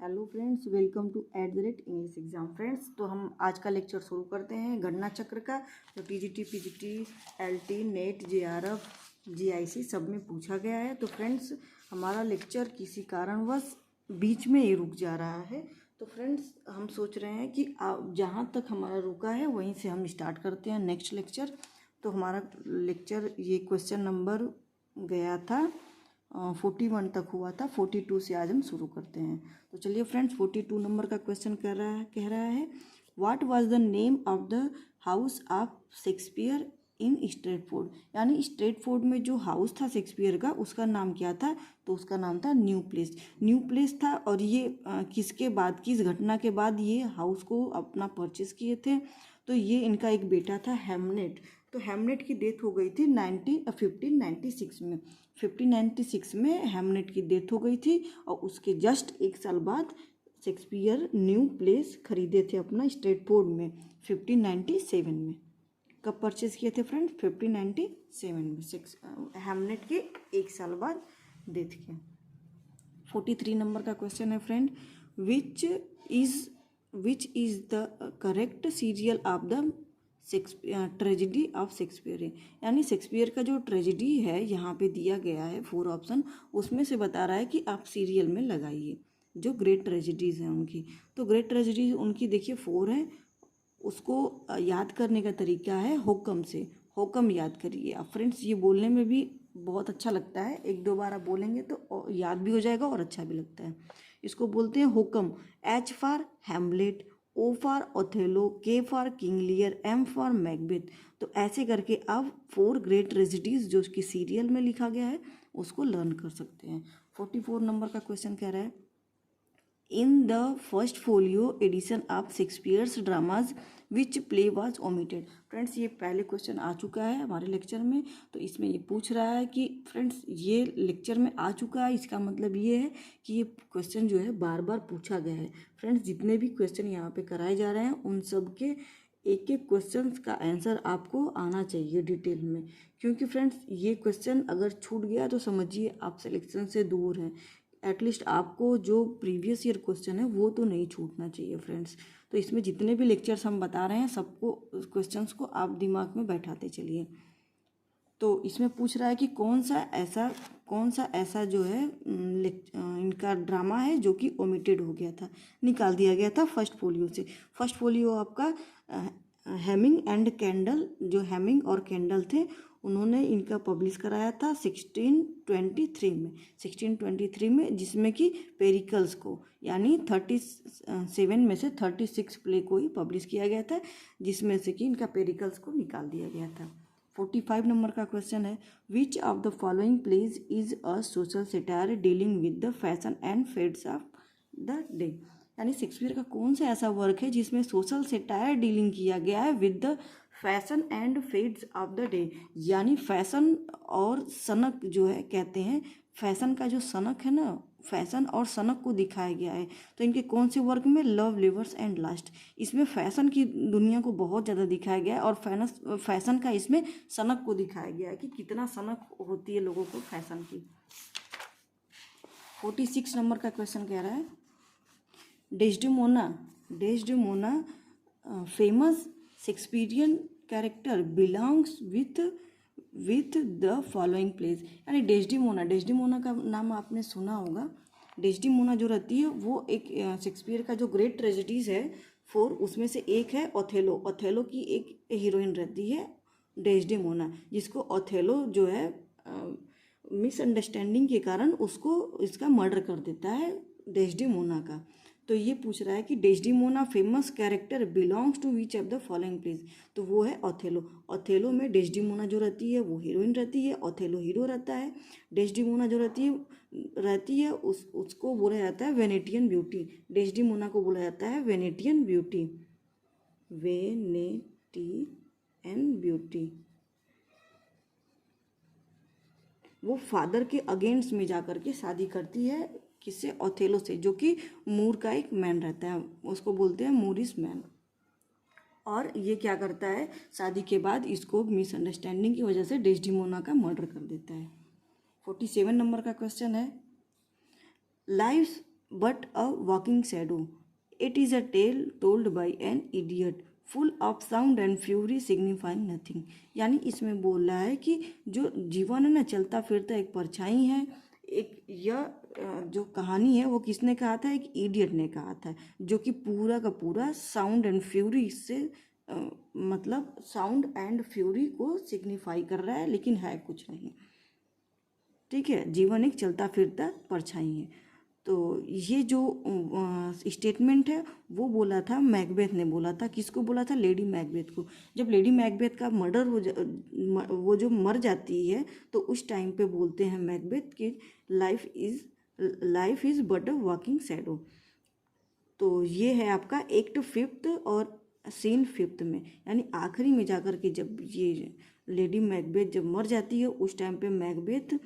Hello friends, welcome to @English exam. Friends, तो हम आज का लेक्चर शुरू करते हैं गणना चक्र का, जो TGT, PGT, LT, net, JRF, GIC सब में पूछा गया है। तो फ्रेंड्स, हमारा लेक्चर किसी कारणवश बीच में ही रुक जा रहा है। तो फ्रेंड्स, हम सोच रहे हैं कि जहाँ तक हमारा रुका है वहीं से हम स्टार्ट करते हैं नेक्स्ट लेक्चर। तो हमारा लेक्चर ये क्वेश्चन नंबर गया था 41 तक हुआ था। 42 से आज हम शुरू करते हैं। तो चलिए फ्रेंड्स, 42 नंबर का क्वेश्चन कह रहा है what was the name of the house of Shakespeare in Stratford. यानी स्ट्रेटफोर्ड में जो हाउस था शेक्सपियर का, उसका नाम क्या था? तो उसका नाम था न्यू प्लेस। न्यू प्लेस था। और ये किसके बाद, किस घटना के बाद ये हाउस को अपना परचेस किए थे? तो ये इनका एक बेटा था हेमनेट। तो हेमनेट की डेथ हो गई थी 1596 में। 1596 में हेमनेट की डेथ हो गई थी और उसके जस्ट एक साल बाद शेक्सपियर न्यू प्लेस खरीदे थे अपना स्ट्रेटफोर्ड में 1597 में। कब परचेज किए थे फ्रेंड? 1597 में। हेमनेट के एक साल बाद डेथ किया। 43 नंबर का क्वेश्चन है friend, which is the correct serial of the tragedy of Shakespeare. यानी शेक्सपियर का जो ट्रेजिडी है यहाँ पे दिया गया है 4 ऑप्शन, उसमें से बता रहा है कि आप सीरियल में लगाइए जो ग्रेट ट्रेजिडीज़ हैं उनकी। तो ग्रेट ट्रेजिडीज उनकी देखिए 4 है। उसको याद करने का तरीका है होकम से। होकम याद करिए आप फ्रेंड्स। ये बोलने में भी बहुत अच्छा लगता है, एक दो बार आप बोलेंगे तो याद भी हो जाएगा और अच्छा भी लगता है। इसको बोलते हैं होकम। H for Hamlet, O for Othello, K for King Lear, M for Macbeth. तो ऐसे करके आप 4 ग्रेट ट्रेजिडीज जो कि सीरियल में लिखा गया है उसको लर्न कर सकते हैं। 44 नंबर का क्वेश्चन कह रहा है in the first folio edition of Shakespeare's dramas which play was omitted. Friends, ये पहले क्वेश्चन आ चुका है हमारे लेक्चर में। तो इसमें ये पूछ रहा है कि फ्रेंड्स ये लेक्चर में आ चुका है, इसका मतलब ये है कि ये क्वेश्चन जो है बार बार पूछा गया है। फ्रेंड्स, जितने भी क्वेश्चन यहाँ पे कराए जा रहे हैं उन सब के एक एक क्वेश्चन का आंसर आपको आना चाहिए डिटेल में। क्योंकि फ्रेंड्स ये क्वेश्चन अगर छूट गया तो समझिए आप सिलेक्शन से दूर हैं। एटलीस्ट आपको जो प्रीवियस ईयर क्वेश्चन है वो तो नहीं छूटना चाहिए फ्रेंड्स। तो इसमें जितने भी लेक्चर्स हम बता रहे हैं सबको, क्वेश्चंस को आप दिमाग में बैठाते चलिए। तो इसमें पूछ रहा है कि कौन सा ऐसा जो है इनका ड्रामा है जो कि ओमिटेड हो गया था, निकाल दिया गया था फर्स्ट फोलियो से। फर्स्ट फोलियो आपका हेमिंग एंड कैंडल, जो हेमिंग और कैंडल थे उन्होंने इनका पब्लिश कराया था 1623 में, जिसमें कि पेरिकल्स को यानी 37 में से 36 प्ले को ही पब्लिश किया गया था, जिसमें से कि इनका पेरिकल्स को निकाल दिया गया था। 45 नंबर का क्वेश्चन है which of the following pledge is a social satire dealing with the fashion and fades of the day. यानी शेक्सपियर का कौन सा ऐसा वर्क है जिसमें सोशल सेटायर डीलिंग किया गया है with the fashion and fades of the day. यानी फैशन और सनक जो है, कहते हैं फैशन का जो सनक है ना, फैशन और सनक को दिखाया गया है। तो इनके कौन से वर्क में? Love, levers and last. इसमें फैशन की दुनिया को बहुत ज़्यादा दिखाया गया है और फैशन का इसमें सनक को दिखाया गया है कि कितना सनक होती है लोगों को फैशन की। 46 नंबर का क्वेश्चन कह रहा है Desdemona famous Shakespearean character belongs with the following place. यानी डेस्डेमोना का नाम आपने सुना होगा। डेस्डेमोना जो रहती है वो एक शेक्सपियर का जो ग्रेट ट्रेजेडीज है 4, उसमें से एक है ओथेलो की एक हीरोइन रहती है डेस्डेमोना, जिसको ओथेलो जो है मिसअंडरस्टैंडिंग के कारण उसको इसका मर्डर कर देता है डेस्डेमोना का। तो ये पूछ रहा है कि Desdemona famous character belongs to which of the following place. तो वो है ओथेलो में डेस्डेमोना जो रहती है वो हीरोइन रहती है, ओथेलो हीरो रहता है। डेस्डेमोना जो रहती है उसको बोला जाता है वेनेटियन ब्यूटी। डेस्डेमोना को बोला जाता है वेनेटियन ब्यूटी। वो फादर के अगेंस्ट में जा कर के शादी करती है, किससे? ओथेलो से, जो कि मूर का एक मैन रहता है, उसको बोलते हैं मूरिस मैन। और ये क्या करता है, शादी के बाद इसको मिसअंडरस्टैंडिंग की वजह से डेस्डेमोना का मर्डर कर देता है। 47 नंबर का क्वेश्चन है but a walking shadow. It is a tale told by an idiot, full of sound and fury signifying nothing. यानी इसमें बोल रहा है कि जो जीवन है ना, चलता फिरता एक परछाई है। एक यह जो कहानी है वो किसने कहा था? एक इडियट ने कहा था, जो कि पूरा का पूरा साउंड एंड फ्यूरी से मतलब साउंड एंड फ्यूरी को सिग्निफाई कर रहा है, लेकिन है कुछ नहीं। ठीक है, जीवन एक चलता फिरता परछाई है। तो ये जो स्टेटमेंट है वो बोला था मैकबेथ ने बोला था। किसको बोला था? लेडी मैकबेथ को। जब लेडी मैकबेथ का मर्डर वो जो मर जाती है तो उस टाइम पे बोलते हैं मैकबेथ कि life is but a walking shadow. तो ये है आपका एक्ट 5 और सीन 5 में, यानी आखिरी में जाकर के जब ये लेडी मैकबेथ जब मर जाती है उस टाइम पे मैकबेथ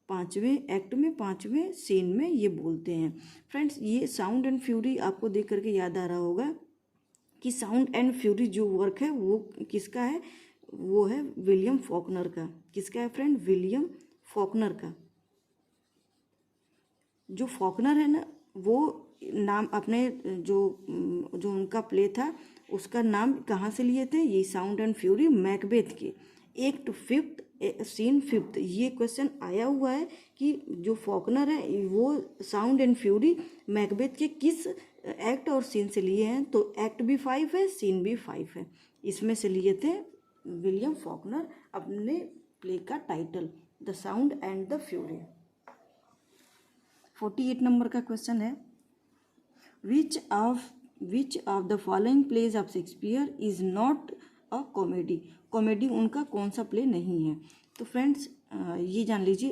5वें एक्ट में 5वें सीन में ये बोलते हैं। फ्रेंड्स, ये साउंड एंड फ्यूरी आपको देख करके याद आ रहा होगा कि साउंड एंड फ्यूरी जो वर्क है वो किसका है? वो है विलियम फॉकनर का। किसका है फ्रेंड? विलियम फॉकनर का। जो फॉकनर है ना, वो नाम अपने जो उनका प्ले था उसका नाम कहाँ से लिए थे? ये साउंड एंड फ्यूरी मैकबेथ के एक्ट 5 सीन 5। ये क्वेश्चन आया हुआ है कि जो फॉकनर है वो साउंड एंड फ्यूरी मैकबेथ के किस एक्ट और सीन से लिए हैं? तो एक्ट भी 5 है, सीन भी 5 है, इसमें से लिए थे विलियम फॉकनर अपने प्ले का title the sound and the fury. 48 number का क्वेश्चन है, which of the following plays of Shakespeare is not a comedy? Comedy उनका कौन सा प्ले नहीं है? तो फ्रेंड्स ये जान लीजिए,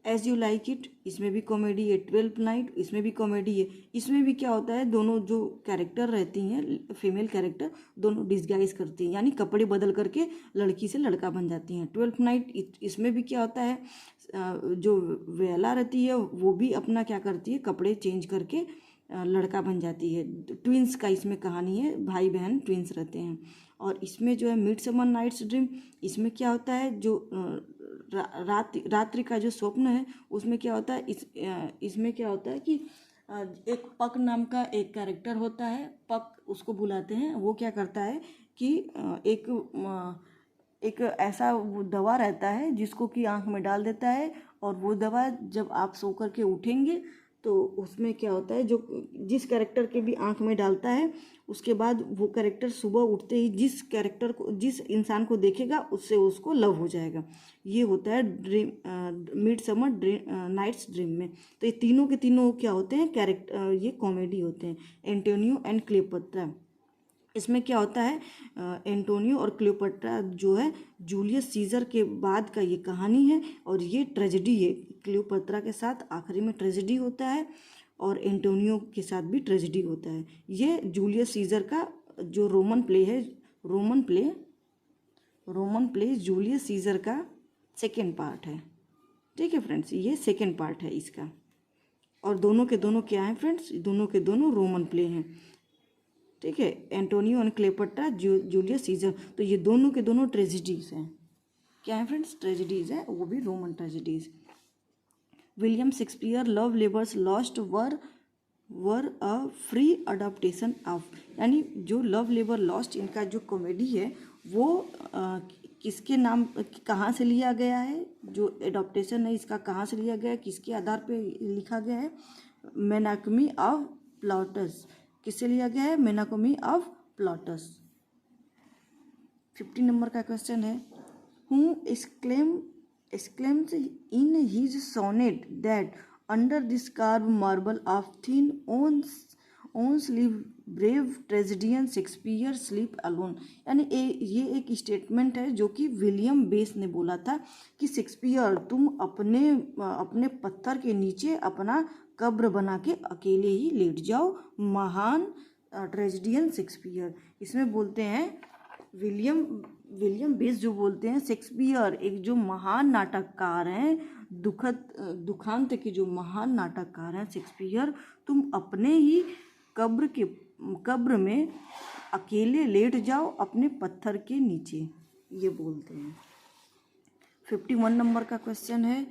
एज यू लाइक इट, इसमें भी कॉमेडी है। 12th नाइट, इसमें भी कॉमेडी है। इसमें भी क्या होता है, दोनों जो कैरेक्टर रहती हैं फीमेल कैरेक्टर, दोनों डिस्गाइज करती हैं, यानी कपड़े बदल करके लड़की से लड़का बन जाती हैं। 12th नाइट इसमें भी क्या होता है, जो वेला रहती है वो भी अपना क्या करती है, कपड़े चेंज करके लड़का बन जाती है। ट्विंस का इसमें कहानी है, भाई बहन ट्विंस रहते हैं। और इसमें जो है मिडसमर नाइट्स ड्रीम, इसमें क्या होता है, जो रात्रि का जो स्वप्न है उसमें क्या होता है, इसमें क्या होता है कि एक पक नाम का एक कैरेक्टर होता है, पक उसको बुलाते हैं। वो क्या करता है कि एक ऐसा दवा रहता है जिसको कि आँख में डाल देता है, और वो दवा जब आप सो कर के उठेंगे तो उसमें क्या होता है, जो जिस कैरेक्टर के भी आँख में डालता है उसके बाद वो कैरेक्टर सुबह उठते ही जिस इंसान को देखेगा उससे उसको लव हो जाएगा। ये होता है ड्रीम, मिडसमर नाइट्स ड्रीम में। तो ये तीनों के तीनों क्या होते हैं, कैरेक्टर, ये कॉमेडी होते हैं। एंटोनियो एंड क्लियोपेट्रा, इसमें क्या होता है, एंटोनियो और क्लियोपेट्रा जो है जूलियस सीजर के बाद का ये कहानी है, और ये ट्रेजेडी है। क्लियोपेट्रा के साथ आखिरी में ट्रेजेडी होता है और एंटोनियो के साथ भी ट्रेजेडी होता है। ये जूलियस सीजर का जो रोमन प्ले जूलियस सीजर का सेकेंड पार्ट है। ठीक है फ्रेंड्स, ये सेकेंड पार्ट है इसका। और दोनों के दोनों क्या हैं फ्रेंड्स, दोनों के दोनों रोमन प्ले हैं। ठीक है, एंटोनियो और क्लियोपेट्रा, जूलियस सीजर, तो ये दोनों के दोनों ट्रेजेडीज हैं। क्या है फ्रेंड्स? ट्रेजेडीज है, वो भी Roman tragedies. William Shakespeare love labours lost were a free adaptation of, यानी जो लव लेबर लॉस्ट इनका जो कॉमेडी है वो किसके नाम, कहाँ से लिया गया है? जो एडॉप्टेशन है इसका कहाँ से लिया गया है, किसके आधार पे लिखा गया है? मेनाकमी ऑफ प्लॉटस। किससे लिया गया है? मेनाकमी ऑफ प्लॉटस। 50 नंबर का क्वेश्चन है, who exclaims in his sonnet that under this carved marble of thin owns live brave tragedian Shakespeare sleep alone। यानी ये एक स्टेटमेंट है जो कि विलियम बेस ने बोला था कि शेक्सपियर तुम अपने पत्थर के नीचे अपना कब्र बना के अकेले ही लेट जाओ, महान ट्रेजेडियन शेक्सपियर। इसमें बोलते हैं विलियम बेस जो बोलते हैं शेक्सपियर एक जो महान नाटककार हैं, दुखांत के जो महान नाटककार हैं शेक्सपियर, तुम अपने ही कब्र में अकेले लेट जाओ अपने पत्थर के नीचे, ये बोलते हैं। 51 नंबर का क्वेश्चन है,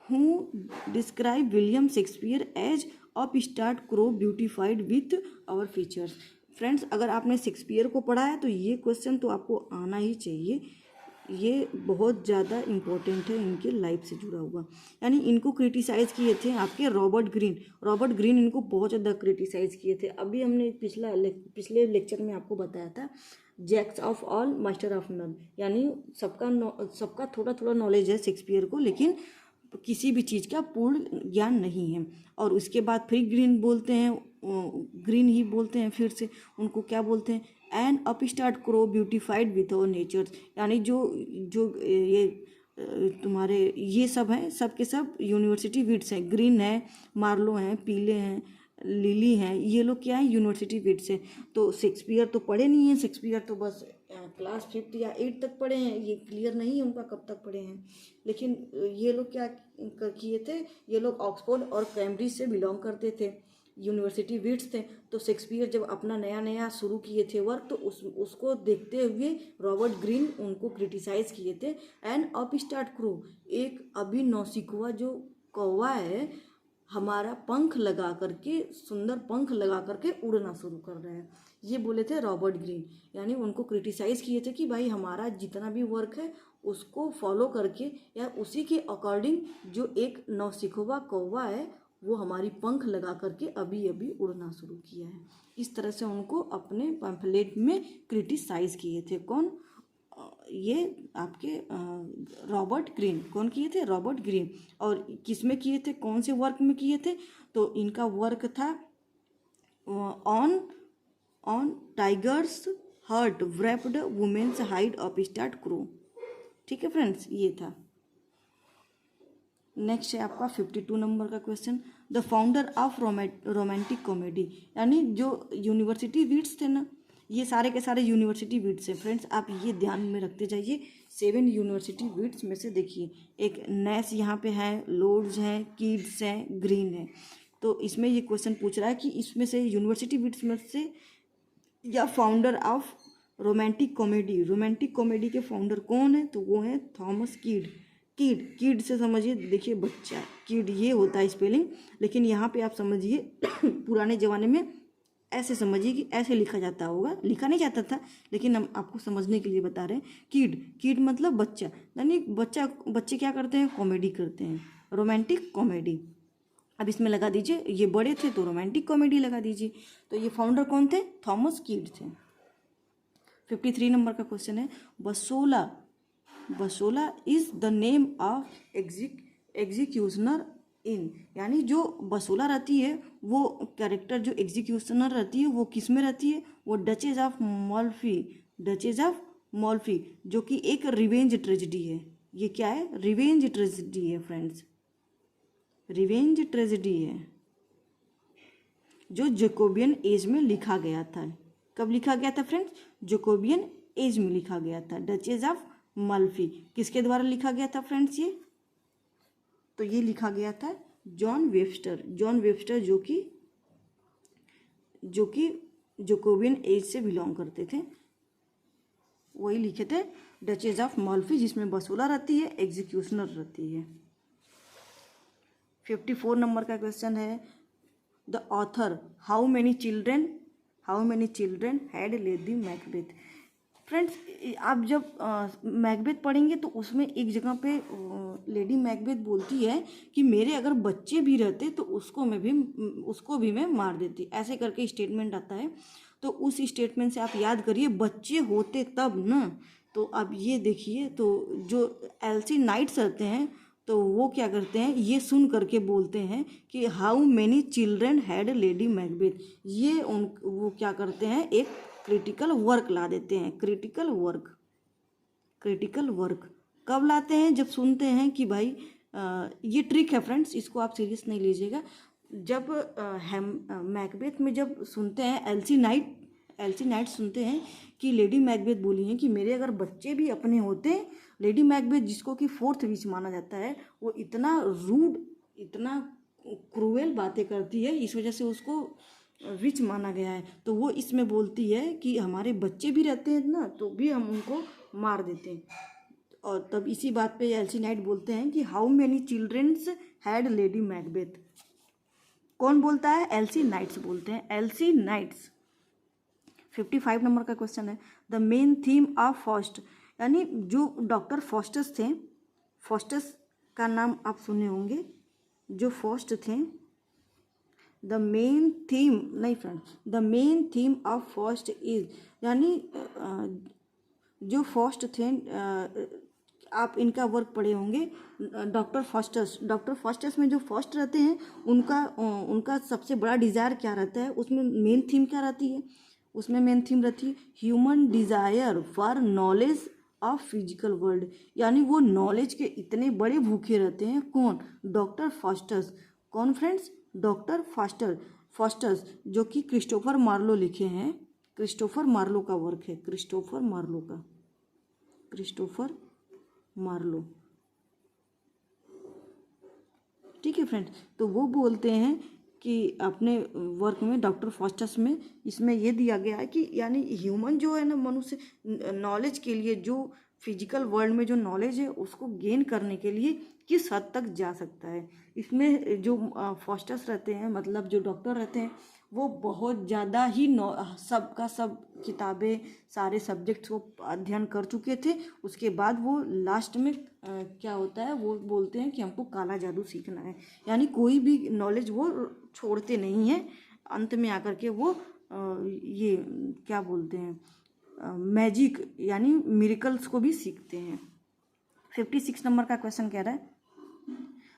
who describe William Shakespeare as upstart crow beautified with our features. Friends, अगर आपने शेक्सपियर को पढ़ा है तो ये क्वेश्चन तो आपको आना ही चाहिए, ये बहुत ज़्यादा इम्पोर्टेंट है, इनके लाइफ से जुड़ा हुआ। यानी इनको क्रिटिसाइज़ किए थे आपके रॉबर्ट ग्रीन इनको बहुत ज़्यादा क्रिटिसाइज़ किए थे। अभी हमने पिछले लेक्चर में आपको बताया था jacks of all master of none, यानी सबका थोड़ा थोड़ा नॉलेज है शेक्सपियर को, लेकिन किसी भी चीज़ का पूर्ण ज्ञान नहीं है। और उसके बाद फिर ग्रीन ही बोलते हैं, फिर से उनको क्या बोलते हैं, N upstart crow beautified with our nature. यानी जो जो ये तुम्हारे ये सब हैं, सब के सब यूनिवर्सिटी विट्स हैं। ग्रीन है, मार्लो हैं, पीले हैं, लिली हैं, ये लोग क्या है, यूनिवर्सिटी विट्स हैं। तो शेक्सपियर तो पढ़े नहीं हैं, शेक्सपियर तो बस क्लास 5 या 8 तक पढ़े हैं, ये क्लियर नहीं है उनका कब तक पढ़े हैं। लेकिन ये लोग क्या किए थे, ये लोग ऑक्सफोर्ड और कैम्ब्रिज से बिलोंग करते थे, यूनिवर्सिटी विट्स थे। तो शेक्सपियर जब अपना नया नया शुरू किए थे वर्क, तो उसको देखते हुए रॉबर्ट ग्रीन उनको क्रिटिसाइज़ किए थे। एंड अपस्टार्ट क्रू, एक अभी नौसिखुआ जो कौवा है, हमारा पंख लगा करके, सुंदर पंख लगा करके उड़ना शुरू कर रहे हैं, ये बोले थे रॉबर्ट ग्रीन। यानी उनको क्रिटिसाइज़ किए थे कि भाई हमारा जितना भी वर्क है उसको फॉलो करके या उसी के अकॉर्डिंग जो एक नौसिखुआ कौवा है वो हमारी पंख लगा करके अभी अभी उड़ना शुरू किया है। इस तरह से उनको अपने पैम्फलेट में क्रिटिसाइज़ किए थे। कौन? ये आपके रॉबर्ट ग्रीन। कौन किए थे? Robert Greene. और किस में किए थे, कौन से वर्क में किए थे? तो इनका वर्क था on tigers heart wrapped women's hide upstart crow. ठीक है फ्रेंड्स, ये था। नेक्स्ट है आपका 52 नंबर का question, the founder of romantic comedy. यानी जो यूनिवर्सिटी विट्स थे ना, ये सारे के सारे यूनिवर्सिटी विट्स हैं फ्रेंड्स, आप ये ध्यान में रखते जाइए। 7 यूनिवर्सिटी विट्स में से देखिए, एक नैस यहाँ पे है, लोड्स हैं, कीड्स हैं, ग्रीन है। तो इसमें ये क्वेश्चन पूछ रहा है कि इसमें से यूनिवर्सिटी विट्स में से या फाउंडर ऑफ रोमांटिक कॉमेडी के फाउंडर कौन है? तो वो है थॉमस कीड से समझिए, देखिए बच्चा, कीड ये होता है स्पेलिंग, लेकिन यहाँ पे आप समझिए पुराने ज़माने में ऐसे समझिए कि ऐसे लिखा जाता होगा, लिखा नहीं जाता था, लेकिन हम आपको समझने के लिए बता रहे हैं। कीड मतलब बच्चा, यानी बच्चे क्या करते हैं? कॉमेडी करते हैं, रोमांटिक कॉमेडी। अब इसमें लगा दीजिए, ये बड़े थे तो रोमांटिक कॉमेडी लगा दीजिए। तो ये फाउंडर कौन थे? थॉमस कीड थे। 53 नंबर का क्वेश्चन है, Bosola is the name of executioner in. यानी जो बसोला रहती है, वो कैरेक्टर जो एग्जीक्यूशनर रहती है, वो किस में रहती है? वो डचेज ऑफ मॉल्फी, जो कि एक रिवेंज ट्रेजेडी है। ये क्या है? रिवेंज ट्रेजेडी है फ्रेंड्स, रिवेंज ट्रेजेडी है, जो जैकोबियन एज में लिखा गया था। कब लिखा गया था फ्रेंड्स? जैकोबियन एज में लिखा गया था। डचेज ऑफ मल्फी किसके द्वारा लिखा गया था फ्रेंड्स? ये तो ये लिखा गया था जॉन वेबस्टर जो कि जैकोबियन एज से बिलोंग करते थे, वही लिखे थे डचेज ऑफ मल्फी, जिसमें बसोला रहती है, एग्जीक्यूशनर रहती है। 54 नंबर का क्वेश्चन है, the author how many children had lady Macbeth. Friends, आप जब मैकबेथ पढ़ेंगे तो उसमें एक जगह पे लेडी मैकबेथ बोलती है कि मेरे अगर बच्चे भी रहते तो उसको भी मैं मार देती, ऐसे करके स्टेटमेंट आता है। तो उस स्टेटमेंट से आप याद करिए, बच्चे होते तब ना। तो अब ये देखिए, तो जो एल्सी नाइट्स रहते हैं तो वो क्या करते हैं, ये सुन करके बोलते हैं कि how many children had lady Macbeth. ये वो क्या करते हैं, एक क्रिटिकल वर्क ला देते हैं। क्रिटिकल वर्क कब लाते हैं? जब सुनते हैं कि भाई ये ट्रिक है फ्रेंड्स, इसको आप सीरियस नहीं लीजिएगा। जब मैकबेथ में जब सुनते हैं, एल्सी नाइट सुनते हैं कि लेडी मैकबेथ बोली हैं कि मेरे अगर बच्चे भी अपने होते, लेडी मैकबेथ जिसको कि 4th विच माना जाता है, वो इतना रूड, इतना क्रूएल बातें करती है, इस वजह से उसको विच माना गया है। तो वो इसमें बोलती है कि हमारे बच्चे भी रहते हैं ना, तो भी हम उनको मार देते हैं। और तब इसी बात पे एल्सी नाइट बोलते हैं कि how many childrens had lady Macbeth. कौन बोलता है? एल्सी नाइट्स बोलते हैं, एल्सी नाइट्स। 55 नंबर का क्वेश्चन है, the main theme of Faust, यानी जो डॉक्टर फॉस्टस थे, फॉस्टस का नाम आप सुने होंगे, जो फॉस्ट थे, द मेन थीम नहीं friends, the main theme of Faust is, यानी जो फॉस्ट थे, आप इनका वर्क पढ़े होंगे, डॉक्टर फॉस्टस। डॉक्टर फॉस्टस में जो फॉस्ट रहते हैं उनका सबसे बड़ा डिज़ायर क्या रहता है, उसमें मेन थीम क्या रहती है? उसमें मेन थीम रहती है human desire for knowledge of physical world, यानी वो नॉलेज के इतने बड़े भूखे रहते हैं। कौन? Doctor Faustus. कौन फ्रेंड्स? डॉक्टर फॉस्टस, जो कि क्रिस्टोफर मार्लो लिखे हैं। क्रिस्टोफर मार्लो का वर्क है, क्रिस्टोफर मार्लो। ठीक है फ्रेंड्स, तो वो बोलते हैं कि अपने वर्क में, डॉक्टर फॉस्टस में, इसमें ये दिया गया है कि यानी ह्यूमन जो है ना, मनुष्य नॉलेज के लिए, जो फिजिकल वर्ल्ड में जो नॉलेज है उसको गेन करने के लिए किस हद तक जा सकता है। इसमें जो फॉस्टस रहते हैं, मतलब जो डॉक्टर रहते हैं, वो बहुत ज़्यादा ही सबका सब किताबें, सारे सब्जेक्ट्स को अध्ययन कर चुके थे। उसके बाद वो लास्ट में क्या होता है, वो बोलते हैं कि हमको काला जादू सीखना है, यानी कोई भी नॉलेज वो छोड़ते नहीं हैं। अंत में आकर के वो ये क्या बोलते हैं, मैजिक यानी मिरेकल्स को भी सीखते हैं। 56 नंबर का क्वेश्चन कह रहा है,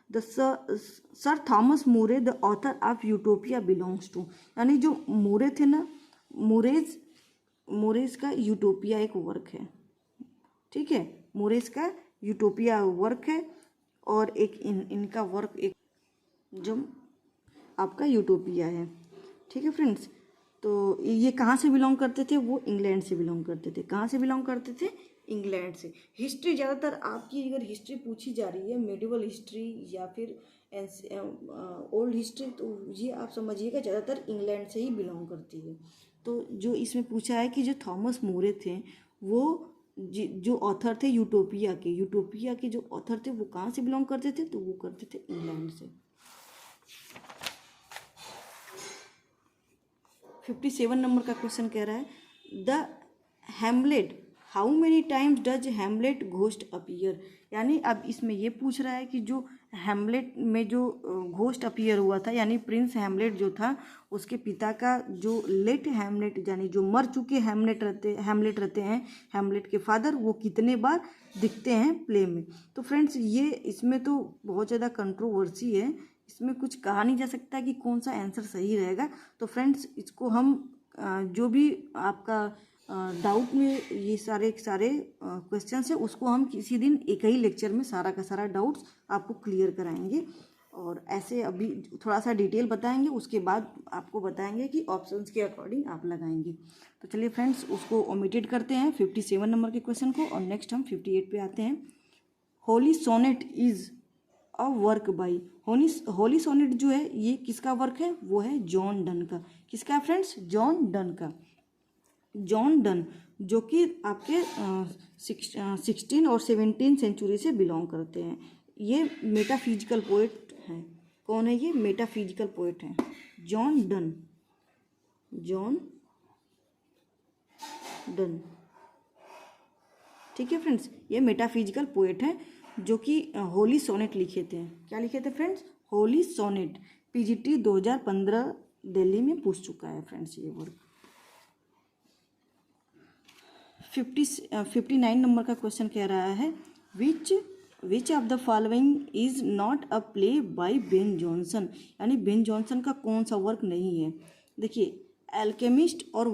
the sir Thomas More the author of Utopia belongs to, यानी जो मोरे थे ना, मोरेज का यूटोपिया एक वर्क है। ठीक है, मोरेज का यूटोपिया वर्क है, और एक इनका वर्क एक जो आपका यूटोपिया है। ठीक है फ्रेंड्स, तो ये कहाँ से बिलोंग करते थे? वो इंग्लैंड से बिलोंग करते थे। कहाँ से बिलोंग करते थे? इंग्लैंड से। हिस्ट्री ज़्यादातर आपकी अगर हिस्ट्री पूछी जा रही है, मेडिवल हिस्ट्री या फिर ओल्ड हिस्ट्री, तो ये आप समझिएगा ज़्यादातर इंग्लैंड से ही बिलोंग करती है। तो जो इसमें पूछा है कि जो थॉमस मोरे थे, वो जो ऑथर थे यूटोपिया के जो ऑथर थे, वो कहाँ से बिलोंग करते थे? तो वो करते थे इंग्लैंड से। 57 नंबर का क्वेश्चन कह रहा है, the Hamlet, how many times does Hamlet ghost appear, यानी अब इसमें ये पूछ रहा है कि जो हैमलेट में जो घोस्ट अपीयर हुआ था, यानी प्रिंस हैमलेट जो था, उसके पिता का जो लेट हैमलेट, यानी जो मर चुके हैमलेट रहते हैं, हैमलेट के फादर, वो कितने बार दिखते हैं प्ले में। तो फ्रेंड्स, ये इसमें तो बहुत ज़्यादा कंट्रोवर्सी है, इसमें कुछ कहा नहीं जा सकता कि कौन सा आंसर सही रहेगा। तो फ्रेंड्स, इसको हम जो भी आपका डाउट में ये सारे क्वेश्चंस है, उसको हम किसी दिन एक ही लेक्चर में सारा का सारा डाउट्स आपको क्लियर कराएंगे, और ऐसे अभी थोड़ा सा डिटेल बताएंगे, उसके बाद आपको बताएंगे कि ऑप्शंस के अकॉर्डिंग आप लगाएंगे। तो चलिए फ्रेंड्स, उसको ओमिटेड करते हैं 57 नंबर के क्वेश्चन को, और नेक्स्ट हम 58 पे आते हैं। Holy sonnet is a work by, holy sonnet जो है ये किसका वर्क है? वो है जॉन डन का। किसका फ्रेंड्स? जॉन डन का। जॉन डन, जो कि आपके 16 और 17 सेंचुरी से बिलोंग करते हैं। ये मेटाफिजिकल पोएट हैं। कौन है ये? मेटाफिजिकल पोएट हैं, जॉन डन। ठीक है फ्रेंड्स, ये मेटाफिजिकल पोएट हैं जो कि होली सोनेट लिखे थे। क्या लिखे थे friends? Holy sonnet. PGT 2015 Delhi में पूछ चुका है फ्रेंड्स ये वर्क। 59 नंबर का क्वेश्चन कह रहा है, which of the following is not a play by Ben Jonson, यानी बेन जॉनसन का कौन सा वर्क नहीं है? देखिए, एल्केमिस्ट और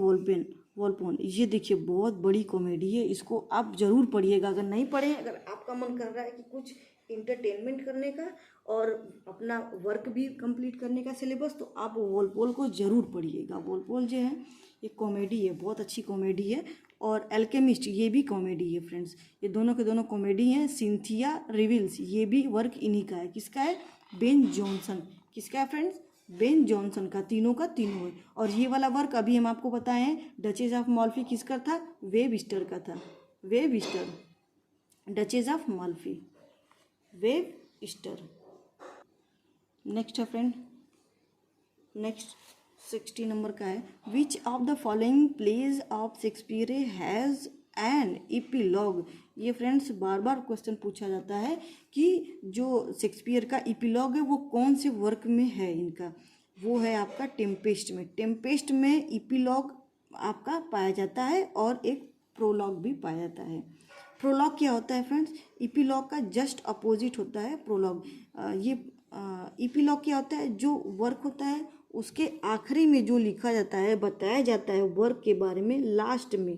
वोल्पोन, ये देखिए बहुत बड़ी कॉमेडी है, इसको आप जरूर पढ़िएगा। अगर नहीं पढ़े, अगर आपका मन कर रहा है कि कुछ इंटरटेनमेंट करने का और अपना वर्क भी कंप्लीट करने का सिलेबस, तो आप वोल्पोल को ज़रूर पढ़िएगा। वोल्पोल जो है ये कॉमेडी है, बहुत अच्छी कॉमेडी है, और एल्केमिस्ट ये भी कॉमेडी है फ्रेंड्स, ये दोनों के दोनों कॉमेडी हैं। सिंथिया रिविल्स, ये भी वर्क इन्हीं का है। किसका है? Ben Johnson. किसका है फ्रेंड्स? बेन जॉनसन का। तीनों का तीनों है। और ये वाला वर्क अभी हम आपको बताए हैं, डचेस ऑफ माल्फी किसका था? वेबस्टर का था, Webster. Duchess of Malfi, Webster. Next है फ्रेंड, नेक्स्ट 60 नंबर का है, which of the following plays of Shakespeare has an epilogue. ये फ्रेंड्स बार बार क्वेश्चन पूछा जाता है कि जो शेक्सपियर का इपीलॉग है वो कौन से वर्क में है इनका। वो है आपका टेम्पेस्ट में। टेम्पेस्ट में इपीलॉग आपका पाया जाता है और एक प्रोलॉग भी पाया जाता है। प्रोलॉग क्या होता है फ्रेंड्स? इपीलॉग का जस्ट अपोजिट होता है प्रोलॉग। ये इपीलॉग क्या होता है? जो वर्क होता है उसके आखिरी में जो लिखा जाता है, बताया जाता है वर्क के बारे में लास्ट में,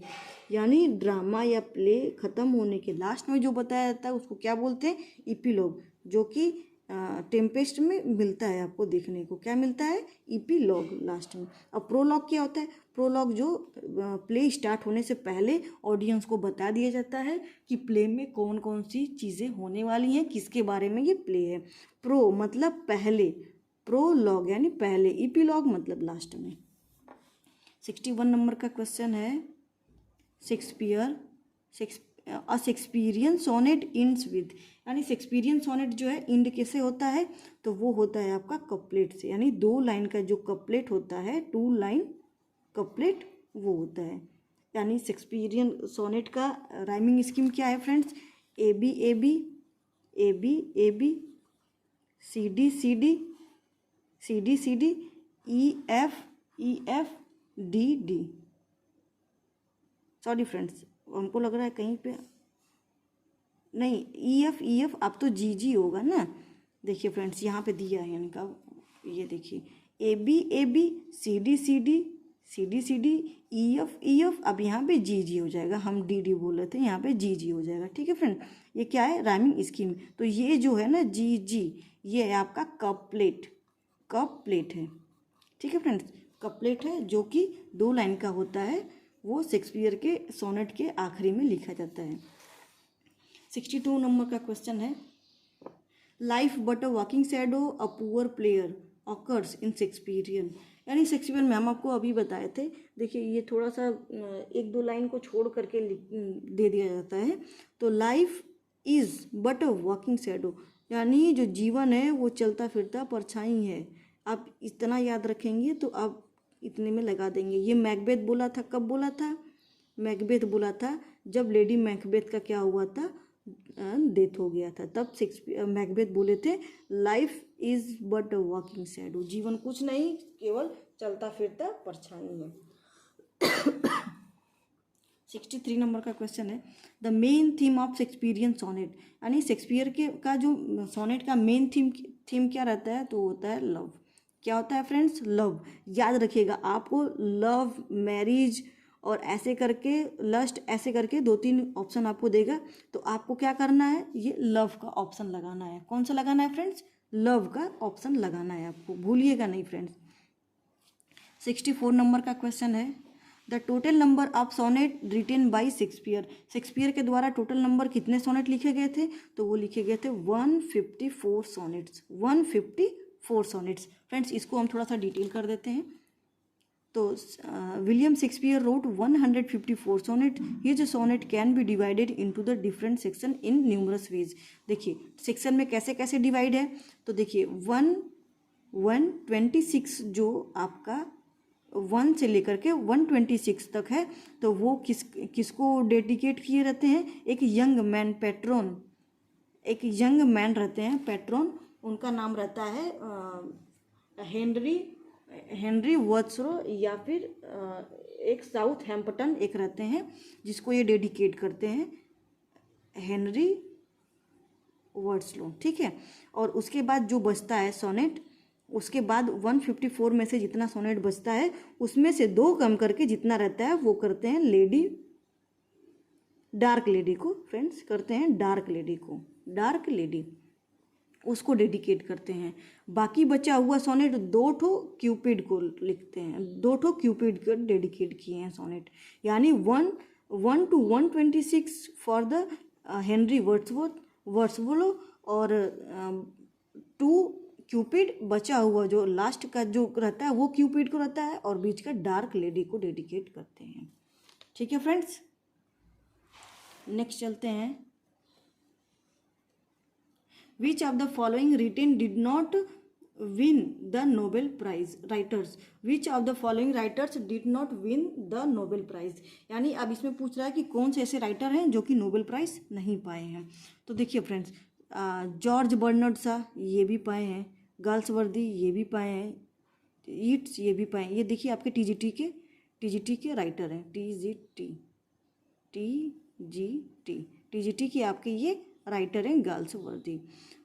यानी ड्रामा या प्ले ख़त्म होने के लास्ट में जो बताया जाता है उसको क्या बोलते हैं? इपीलॉग। जो कि टेम्पेस्ट में मिलता है, आपको देखने को क्या मिलता है? इपीलॉग लास्ट में। अब प्रोलॉग क्या होता है? प्रोलॉग जो प्ले स्टार्ट होने से पहले ऑडियंस को बता दिया जाता है कि प्ले में कौन कौन सी चीज़ें होने वाली हैं, किसके बारे में ये प्ले है। प्रो मतलब पहले, प्रोलॉग यानी पहले, इपीलॉग मतलब लास्ट में। 61 नंबर का क्वेश्चन है, शेक्सपियरियन सोनेट इंड्स विद, यानी शेक्सपियरियन सोनेट जो है इंड कैसे होता है? तो वो होता है आपका कपलेट से, यानी 2 लाइन का जो कपलेट होता है, 2 लाइन कपलेट वो होता है। यानी शेक्सपियरियन सोनेट का राइमिंग स्कीम क्या है friends? A B A B, A B A B, C D C D, C D C D, E F D D. Sorry friends, हमको लग रहा है कहीं पे नहीं, ई एफ अब तो जी होगा ना। देखिए फ्रेंड्स यहाँ पे दिया है इनका, ये देखिए A B, C D C D, E F, अब यहाँ पे जी हो जाएगा। हम डी बोल रहे थे, यहाँ पे जी हो जाएगा। ठीक है फ्रेंड, ये क्या है? Rhyming scheme. तो ये जो है ना जी, ये है आपका कपलेट है। ठीक है फ्रेंड्स, कपलेट है जो कि 2 लाइन का होता है, वो शेक्सपियर के सोनेट के आखिरी में लिखा जाता है। 62 नंबर का क्वेश्चन है, life but a walking shadow a poor player occurs in Shakespearean, यानी शेक्सपियर में हम आपको अभी बताए थे। देखिए ये थोड़ा सा 1-2 लाइन को छोड़ करके दे दिया जाता है। तो life is but a walking shadow, यानी जो जीवन है वो चलता फिरता परछाई है। आप इतना याद रखेंगे तो आप इतने में लगा देंगे। ये मैकबेथ बोला था, कब बोला था? मैकबेथ बोला था जब लेडी मैकबेथ का क्या हुआ था? डेथ हो गया था, तब मैकबेथ बोले थे life is but a walking shadow, जीवन कुछ नहीं केवल चलता फिरता परछाई है। 63 नंबर का क्वेश्चन है, the main theme of Shakespearean sonnet, यानी शेक्सपियर के का जो सोनेट का मेन थीम क्या रहता है? तो होता है लव। क्या होता है फ्रेंड्स? लव। याद रखिएगा, आपको लव, मैरिज और ऐसे करके लस्ट, ऐसे करके 2-3 ऑप्शन आपको देगा, तो आपको क्या करना है? ये लव का ऑप्शन लगाना है। कौन सा लगाना है फ्रेंड्स? लव का ऑप्शन लगाना है, आपको भूलिएगा नहीं फ्रेंड्स। 64 नंबर का क्वेश्चन है, the total number of sonnet written by Shakespeare, Shakespeare के द्वारा टोटल नंबर कितने सोनेट लिखे गए थे? तो वो लिखे गए थे 154 सोनेट्स, 154 सोनेट्स। फ्रेंड्स इसको हम थोड़ा सा डिटेल कर देते हैं। तो William Shakespeare wrote 154 sonnet. His sonnet can be divided into the different section in numerous ways. देखिए सेक्शन में कैसे कैसे डिवाइड है, तो देखिए 126 जो आपका 1 से लेकर के 126 तक है, तो वो किसको डेडिकेट किए रहते हैं? एक यंग मैन पैट्रोन, एक यंग मैन रहते हैं पैट्रोन, उनका नाम रहता है हेनरी वर्ड्सरो, या फिर एक साउथ हैम्पटन एक रहते हैं जिसको ये डेडिकेट करते हैं, हेनरी वर्ड्सलो। ठीक है, और उसके बाद जो बचता है सोनेट, उसके बाद 154 में से जितना सोनेट बचता है उसमें से 2 कम करके जितना रहता है वो करते हैं डार्क लेडी को, फ्रेंड्स करते हैं डार्क लेडी उसको डेडिकेट करते हैं। बाकी बचा हुआ सोनेट 2 ठो क्यूपिड को लिखते हैं, 2 ठो क्यूपिड को डेडिकेट किए हैं सोनेट, यानी 1 to 126 for the Henry Wordsworth और 2 क्यूपिड, बचा हुआ जो लास्ट का जो रहता है वो क्यूपिड को रहता है, और बीच का डार्क लेडी को डेडिकेट करते हैं। ठीक है फ्रेंड्स, नेक्स्ट चलते हैं which of the following written did not win the Nobel prize writers, which of the following writers did not win the Nobel prize. यानी अब इसमें पूछ रहा है कि कौन से ऐसे राइटर हैं जो कि नोबेल प्राइज नहीं पाए हैं। तो देखिए फ्रेंड्स, जॉर्ज बर्नार्ड शॉ ये भी पाए हैं, गाल्सवर्दी ये भी पाए हैं, ईट्स ये भी पाए। ये देखिए आपके टीजीटी के राइटर हैं, टीजीटी के आपके ये राइटर हैं गाल्सवर्दी।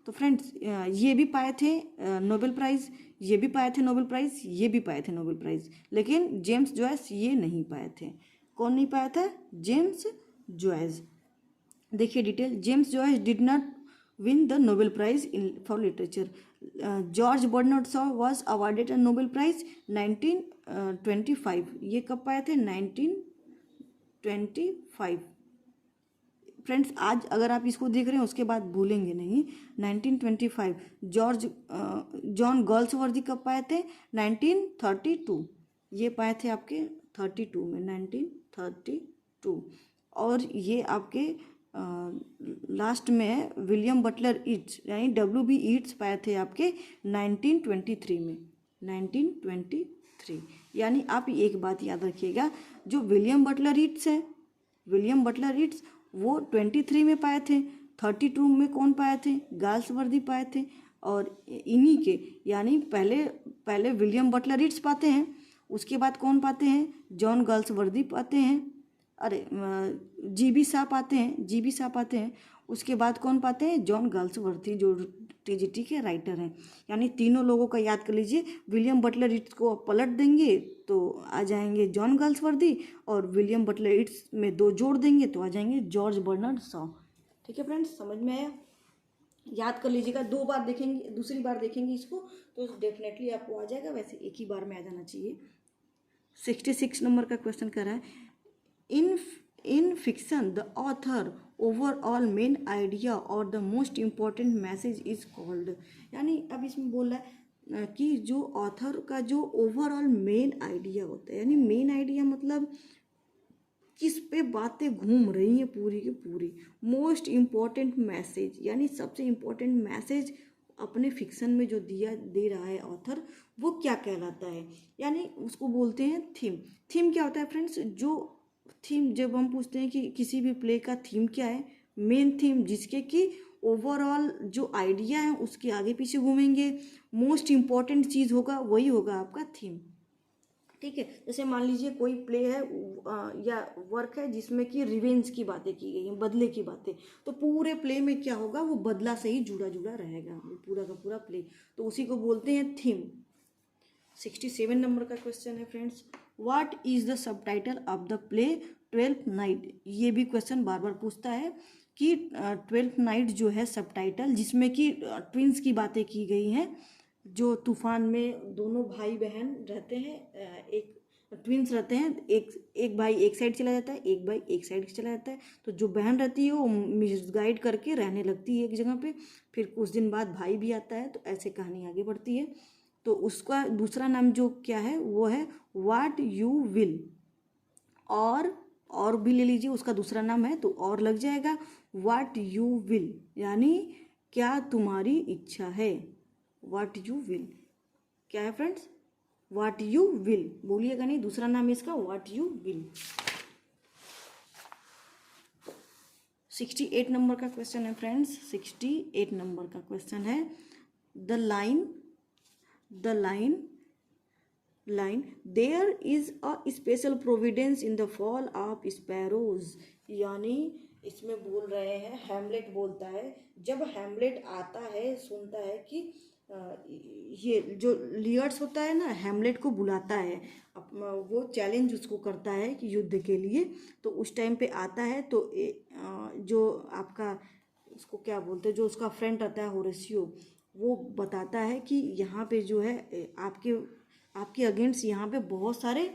तो फ्रेंड्स ये भी पाए थे नोबेल प्राइज़, ये भी पाए थे नोबेल प्राइज़, ये भी पाए थे नोबेल प्राइज़, लेकिन जेम्स जॉयस ये नहीं पाए थे। कौन नहीं पाया था? James Joyce. देखिए detail, James Joyce did not win the Nobel prize in for literature. George Bernard Shaw was awarded a Nobel prize 1925। ये कब पाए थे? 1925। फ्रेंड्स आज अगर आप इसको देख रहे हैं उसके बाद भूलेंगे नहीं। 1925। जॉन गाल्सवर्दी कब पाए थे? 1932। ये पाए थे आपके 32 में, 1932। और ये आपके लास्ट में है विलियम बटलर ईट्स, यानी WB ईट्स पाए थे आपके 1923 में, 1923। यानी आप एक बात याद रखिएगा, जो विलियम बटलर ईट्स है, विलियम बटलर ईट्स वो 23 में पाए थे। 32 में कौन पाए थे? गाल्सवर्दी पाए थे। और इन्हीं के यानी पहले विलियम बटलर ईट्स पाते हैं, उसके बाद कौन पाते हैं? जॉन गाल्सवर्दी पाते हैं, अरे जीबी शाह पाते हैं, उसके बाद कौन पाते हैं? जॉन गाल्सवर्दी, जो टीजीटी के राइटर हैं। यानी तीनों लोगों का याद कर लीजिए। विलियम बटलर ईट्स को पलट देंगे तो आ जाएंगे जॉन गाल्सवर्दी, और विलियम बटलर ईट्स में 2 जोड़ देंगे तो आ जाएंगे जॉर्ज बर्नार्ड शॉ। ठीक है फ्रेंड्स, समझ में आया? याद कर लीजिएगा, 2 बार देखेंगे, दूसरी बार देखेंगे इसको तो डेफिनेटली आपको आ जाएगा, वैसे एक ही बार में आ जाना चाहिए। 66 नंबर का क्वेश्चन कर रहा है, in fiction the author overall main idea or the most important message is called। यानी अब इसमें बोल रहा है कि जो ऑथर का जो ओवरऑल मेन आइडिया होता है, यानी मेन आइडिया मतलब किस पे बातें घूम रही हैं पूरी की पूरी। मोस्ट इम्पॉर्टेंट मैसेज, यानी सबसे इम्पोर्टेंट मैसेज अपने फिक्शन में जो दे रहा है ऑथर, वो क्या कहलाता है? यानी उसको बोलते हैं थीम। थीम क्या होता है फ्रेंड्स? जो थीम, जब हम पूछते हैं कि किसी भी प्ले का थीम क्या है, मेन थीम जिसके कि ओवरऑल जो आइडिया है उसके आगे पीछे घूमेंगे, मोस्ट इम्पॉर्टेंट चीज़ होगा, वही होगा आपका थीम। ठीक है, जैसे मान लीजिए कोई प्ले है या वर्क है जिसमें कि रिवेंज की बातें की गई हैं, बदले की बातें, तो पूरे प्ले में क्या होगा? वो बदला से ही जुड़ा जुड़ा रहेगा पूरा का पूरा प्ले, तो उसी को बोलते हैं थीम। 67 नंबर का क्वेश्चन है friends, what is the subtitle of the play 12th night. ये भी क्वेश्चन बार बार पूछता है कि 12th नाइट जो है सबटाइटल, जिसमें कि ट्विंस की बातें की गई हैं, जो तूफान में दोनों भाई बहन रहते हैं, एक ट्विंस रहते हैं, एक भाई एक साइड चला जाता है, एक भाई एक साइड चला जाता है, तो जो बहन रहती है वो मिसगाइड करके रहने लगती है एक जगह पे, फिर कुछ दिन बाद भाई भी आता है, तो ऐसे कहानी आगे बढ़ती है। तो उसका दूसरा नाम जो क्या है वो है व्हाट यू विल, और भी ले लीजिए, उसका दूसरा नाम है तो और लग जाएगा, व्हाट यू विल, यानी क्या तुम्हारी इच्छा है। व्हाट यू विल क्या है फ्रेंड्स? व्हाट यू विल, बोलिएगा नहीं, दूसरा नाम इसका व्हाट यू विल। 68 नंबर का क्वेश्चन है फ्रेंड्स, 68 नंबर का क्वेश्चन है, the line there is a special providence in the fall of sparrows. यानी इसमें बोल रहे हैं, हैमलेट बोलता है, जब हैमलेट आता है, सुनता है कि ये जो लियर्स होता है ना, हैमलेट को बुलाता है, वो चैलेंज उसको करता है कि युद्ध के लिए, तो उस टाइम पे आता है, तो जो आपका उसको क्या बोलते हैं, जो उसका फ्रेंड रहता है होरेसियो, वो बताता है कि यहाँ पे जो है आपके अगेंस्ट यहाँ पे बहुत सारे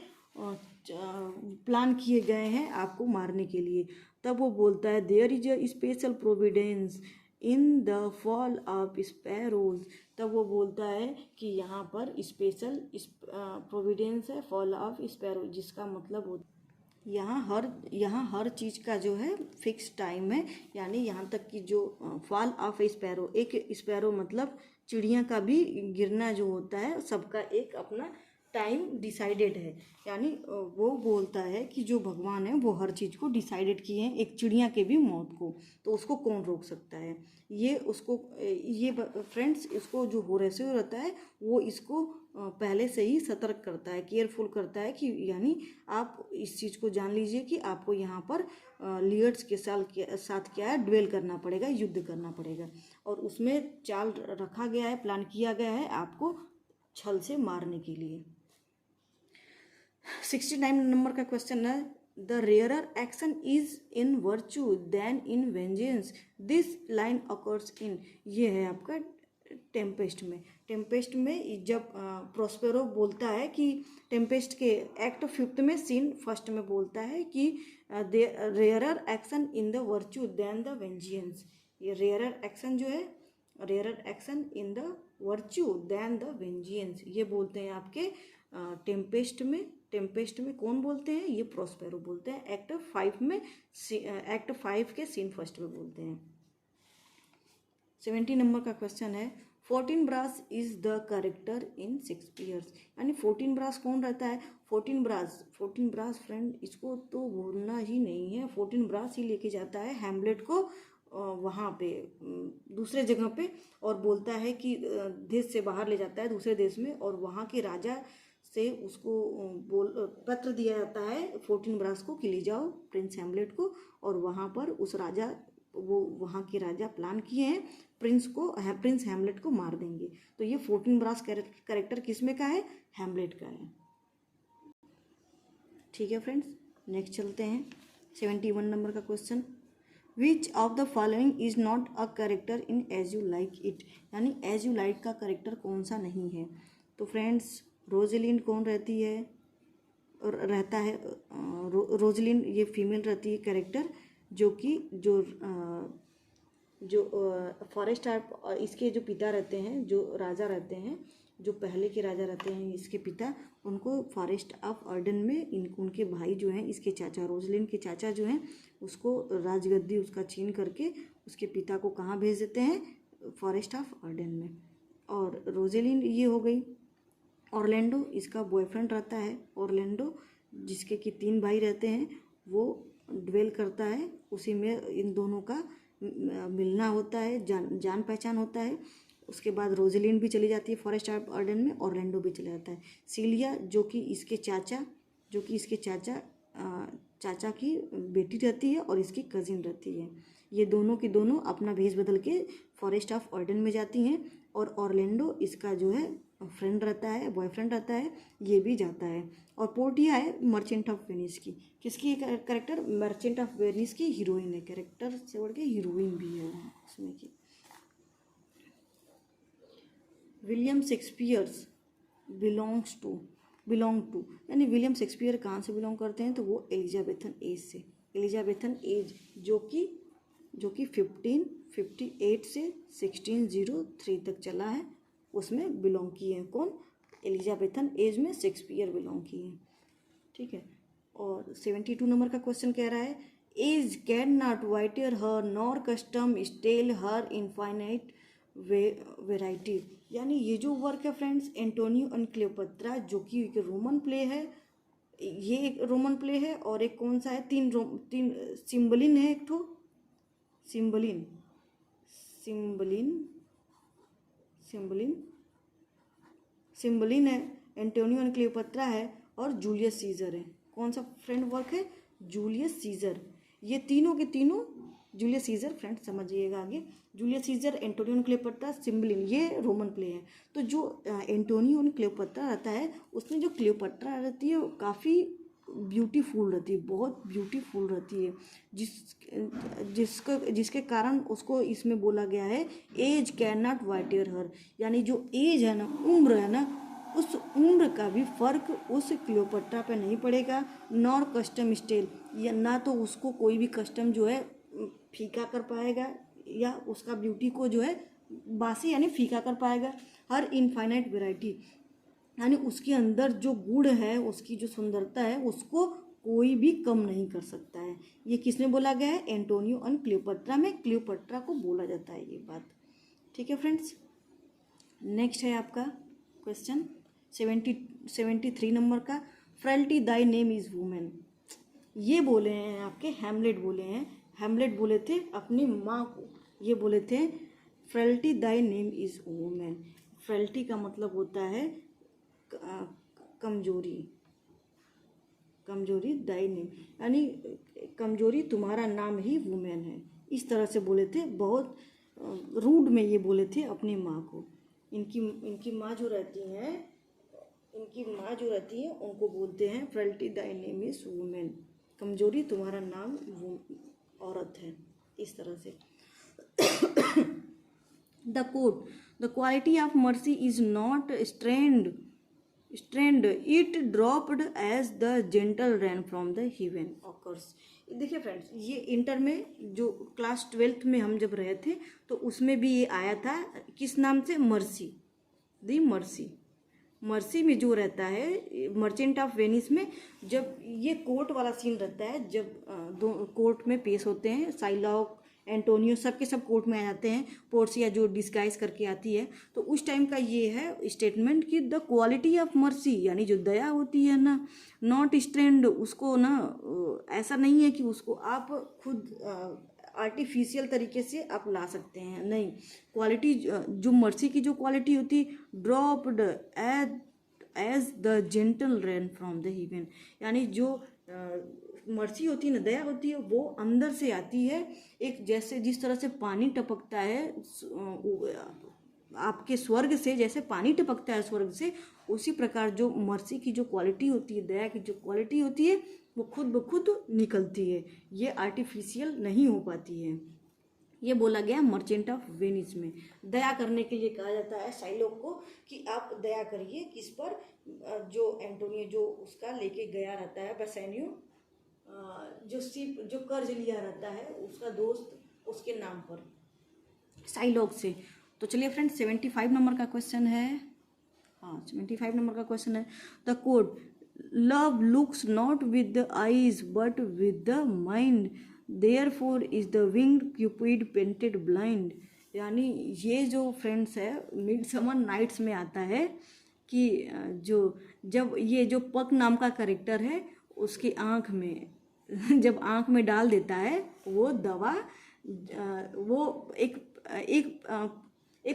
प्लान किए गए हैं आपको मारने के लिए। तब वो बोलता है there is a special providence in the fall of sparrows. तब वो बोलता है कि यहाँ पर स्पेशल प्रोविडेंस है फॉल ऑफ स्पैरो, जिसका मतलब यहाँ हर चीज़ का जो है फिक्स टाइम है, यानी यहाँ तक कि जो फॉल ऑफ ए स्पैरो, एक स्पैरो मतलब चिड़िया का भी गिरना जो होता है, सबका एक अपना टाइम डिसाइडेड है। यानी वो बोलता है कि जो भगवान है वो हर चीज़ को डिसाइडेड किए हैं, एक चिड़िया के भी मौत को, तो उसको कौन रोक सकता है। ये उसको ये फ्रेंड्स, इसको जो होरेसियो रहता है वो इसको पहले से ही सतर्क करता है, केयरफुल करता है कि यानी आप इस चीज़ को जान लीजिए कि आपको यहाँ पर लियर्ड्स के साथ क्या है, ड्वेल करना पड़ेगा, युद्ध करना पड़ेगा। और उसमें चाल रखा गया है, प्लान किया गया है आपको छल से मारने के लिए। 69 नंबर का क्वेश्चन है, the rarer action is in virtue than in vengeance, this line occurs in. ये है आपका टेम्पेस्ट में। टेम्पेस्ट में जब प्रोस्पेरो बोलता है कि टेम्पेस्ट के एक्ट 5 में सीन 1 में बोलता है कि rarer action in the virtue than the vengeance. ये रेयरर एक्शन जो है, rarer action in the virtue than the vengeance, ये बोलते हैं आपके टेम्पेस्ट में। टेम्पेस्ट में कौन बोलते हैं, ये प्रोस्पेरो बोलते हैं। एक्ट 5 में, एक्ट 5 के सीन 1 में बोलते हैं। 70 नंबर का क्वेश्चन है, Fortinbras is the character in Shakespeare's. यानी फोर्टिनब्रास कौन रहता है। फोर्टिनब्रास फ्रेंड, इसको तो भूलना ही नहीं है। फोर्टिनब्रास ही लेके जाता है हैमलेट को वहाँ पे दूसरे जगह पे, और बोलता है कि देश से बाहर ले जाता है दूसरे देश में, और वहाँ के राजा से उसको पत्र दिया जाता है फोर्टिनब्रास को कि ले जाओ प्रिंस हैमलेट को, और वहाँ पर उस राजा, वो वहाँ के राजा प्लान किए हैं प्रिंस हैमलेट को मार देंगे। तो ये फोर्टिनब्रास कैरेक्टर किसमें का है, हैमलेट का है। ठीक है फ्रेंड्स, नेक्स्ट चलते हैं 71 नंबर का question, which of the following is not a character in as you like it. यानी एज यू लाइक का कैरेक्टर कौन सा नहीं है। तो फ्रेंड्स, रोजेलिन कौन रहती है, और रहता है रोजलिन, ये फीमेल रहती है कैरेक्टर, जो कि जो फॉरेस्ट ऑफ, इसके जो पिता रहते हैं, जो राजा रहते हैं, जो पहले के राजा रहते हैं इसके पिता, उनको फॉरेस्ट ऑफ अर्डन में उनके भाई जो हैं, इसके चाचा, रोजलिन के चाचा जो हैं, उसको राजगद्दी उसका छीन करके उसके पिता को कहाँ भेज देते हैं, फॉरेस्ट ऑफ अर्डन में। और रोजेलिन ये हो गई। ऑरलैंडो इसका बॉयफ्रेंड रहता है। ऑरलैंडो जिसके कि 3 भाई रहते हैं, वो ड्वेल करता है, उसी में इन दोनों का मिलना होता है, जान पहचान होता है। उसके बाद रोजेलिन भी चली जाती है फॉरेस्ट ऑफ अर्डन में, ऑरलैंडो भी चला जाता है। सीलिया जो कि इसके चाचा की बेटी रहती है और इसकी कजिन रहती है। ये दोनों की दोनों अपना भेष बदल के फॉरेस्ट ऑफ अर्डन में जाती हैं, और ऑरलैंडो इसका जो है फ्रेंड रहता है, बॉयफ्रेंड रहता है, ये भी जाता है। और पोर्टिया है मर्चेंट ऑफ वेनिस की, किसकी कैरेक्टर, मर्चेंट ऑफ वेनिस की हीरोइन है, कैरेक्टर से बढ़ के हीरोइन भी है उसमें की। विलियम शेक्सपियर्स बिलोंग टू, यानी विलियम शेक्सपियर कहाँ से बिलोंग करते हैं, तो वो एलिजाबेथन एज से, एलिजाबेथन एज जो कि 1558 से 1603 तक चला है, उसमें बिलोंग किए हैं। कौन, एलिजाबेथन एज में शेक्सपियर बिलोंग किए हैं। ठीक है। और 72 नंबर का क्वेश्चन कह रहा है, age cannot wither her nor custom stale her infinite variety. यानी ये जो वर्क है फ्रेंड्स, एंटोनियो एंड क्लियोपेत्रा, जो कि एक रोमन प्ले है, ये एक रोमन प्ले है, और एक कौन सा है, तीन सिम्बलिन है, एक तो सिम्बलिन है, एंटोनियो एंड क्लियोपेत्रा है, और जूलियस सीजर है। कौन सा फ्रेंड वर्क है, जूलियस सीजर। ये तीनों के तीनों, जूलियस सीजर फ्रेंड समझिएगा आगे, Julius Caesar, Antonio and Cleopatra, Cymbeline, ये रोमन प्ले है। तो जो एंटोनियो एंड क्लियोपेत्रा रहता है, उसमें जो क्लियोपेत्रा रहती है वो काफ़ी ब्यूटीफुल रहती है, बहुत ब्यूटीफुल रहती है, जिसके कारण उसको इसमें बोला गया है एज कैन नॉट वाइटर हर। यानी जो एज है ना, उम्र है ना, उस उम्र का भी फर्क उस क्लियोपेट्रा पे नहीं पड़ेगा, नॉर कस्टम स्टेल, या ना तो उसको कोई भी कस्टम जो है फीका कर पाएगा, या उसका ब्यूटी को जो है बासी यानी फीका कर पाएगा। हर इनफाइनाइट वैरायटी, यानी उसके अंदर जो गुण है, उसकी जो सुंदरता है, उसको कोई भी कम नहीं कर सकता है। ये किसने बोला गया है? एंटोनियो एंड क्लियोपेट्रा में क्लियोपेट्रा को बोला जाता है ये बात। ठीक है फ्रेंड्स, नेक्स्ट है आपका क्वेश्चन 73 नंबर का, frailty thy name is women. ये बोले हैं आपके हैमलेट बोले हैं, हैमलेट बोले थे अपनी माँ को, ये बोले थे frailty thy name is women. Frailty का मतलब होता है कमजोरी, कमजोरी दाई नेम यानी कमजोरी तुम्हारा नाम ही वुमेन है, इस तरह से बोले थे। बहुत रूड में ये बोले थे अपनी माँ को। इनकी माँ जो रहती हैं, उनको बोलते हैं frailty thy name is woman, कमजोरी तुम्हारा नाम वो औरत है, इस तरह से। The quote, the quality of mercy is not strained, it dropped as the gentle rain from the heaven occurs. देखिए फ्रेंड्स, ये इंटर में जो क्लास 12th में हम जब रहे थे तो उसमें भी ये आया था, किस नाम से? मर्सी, दी मर्सी। मर्सी में जो रहता है मर्चेंट ऑफ वेनिस में, जब ये कोर्ट वाला सीन रहता है, जब दो कोर्ट में पेश होते हैं, साइलॉक एंटोनियो सबके सब कोर्ट में आ जाते हैं, पोर्सिया जो डिस्गाइज करके आती है, तो उस टाइम का ये है स्टेटमेंट कि द क्वालिटी ऑफ मर्सी यानी जो दया होती है ना, नॉट स्ट्रेंड, उसको ना ऐसा नहीं है कि उसको आप खुद आर्टिफिशियल तरीके से आप ला सकते हैं, नहीं। क्वालिटी जो मर्सी की जो क्वालिटी होती, dropped as the gentle rain from the heaven, यानी जो मर्सी होती है ना, दया होती है, वो अंदर से आती है, एक जैसे जिस तरह से पानी टपकता है आपके स्वर्ग से, जैसे पानी टपकता है स्वर्ग से, उसी प्रकार जो मर्सी की जो क्वालिटी होती है, दया की जो क्वालिटी होती है, वो खुद ब खुद निकलती है, ये आर्टिफिशियल नहीं हो पाती है। ये बोला गया मर्चेंट ऑफ वेनिस में। दया करने के लिए कहा जाता है साइलॉक को कि आप दया करिए किस पर? जो एंटोनियो जो उसका लेके गया रहता है, बेसेनियो जो शिप जो कर्ज लिया रहता है उसका दोस्त, उसके नाम पर, साइलॉक से। तो चलिए फ्रेंड्स 75 नंबर का क्वेश्चन है, हाँ 75 नंबर का क्वेश्चन है, the code, love looks not with the eyes but with the mind, therefore is the winged Cupid painted blind. यानी ये जो फ्रेंड्स है मिडसमर नाइट्स में आता है कि जो जब ये जो पक नाम का कैरेक्टर है उसकी आँख में जब आँख में डाल देता है वो दवा, वो एक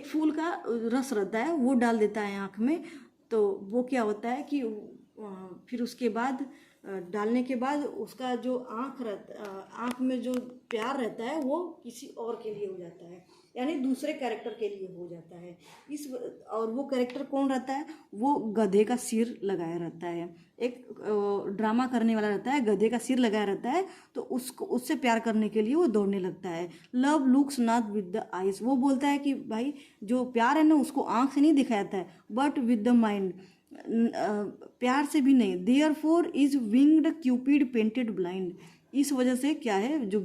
फूल का रस रहता है वो डाल देता है आँख में, तो वो क्या होता है कि फिर उसके बाद डालने के बाद उसका जो आँख में जो प्यार रहता है वो किसी और के लिए हो जाता है, यानी दूसरे कैरेक्टर के लिए हो जाता है। और वो कैरेक्टर कौन रहता है? वो गधे का सिर लगाया रहता है, एक ड्रामा करने वाला रहता है, गधे का सिर लगाया रहता है, तो उससे प्यार करने के लिए वो दौड़ने लगता है। Love looks not with the eyes, वो बोलता है कि भाई जो प्यार है ना उसको आँख से नहीं दिखाया जाता है, बट विद द माइंड, प्यार से भी नहीं। Therefore is winged Cupid painted blind, इस वजह से क्या है, जो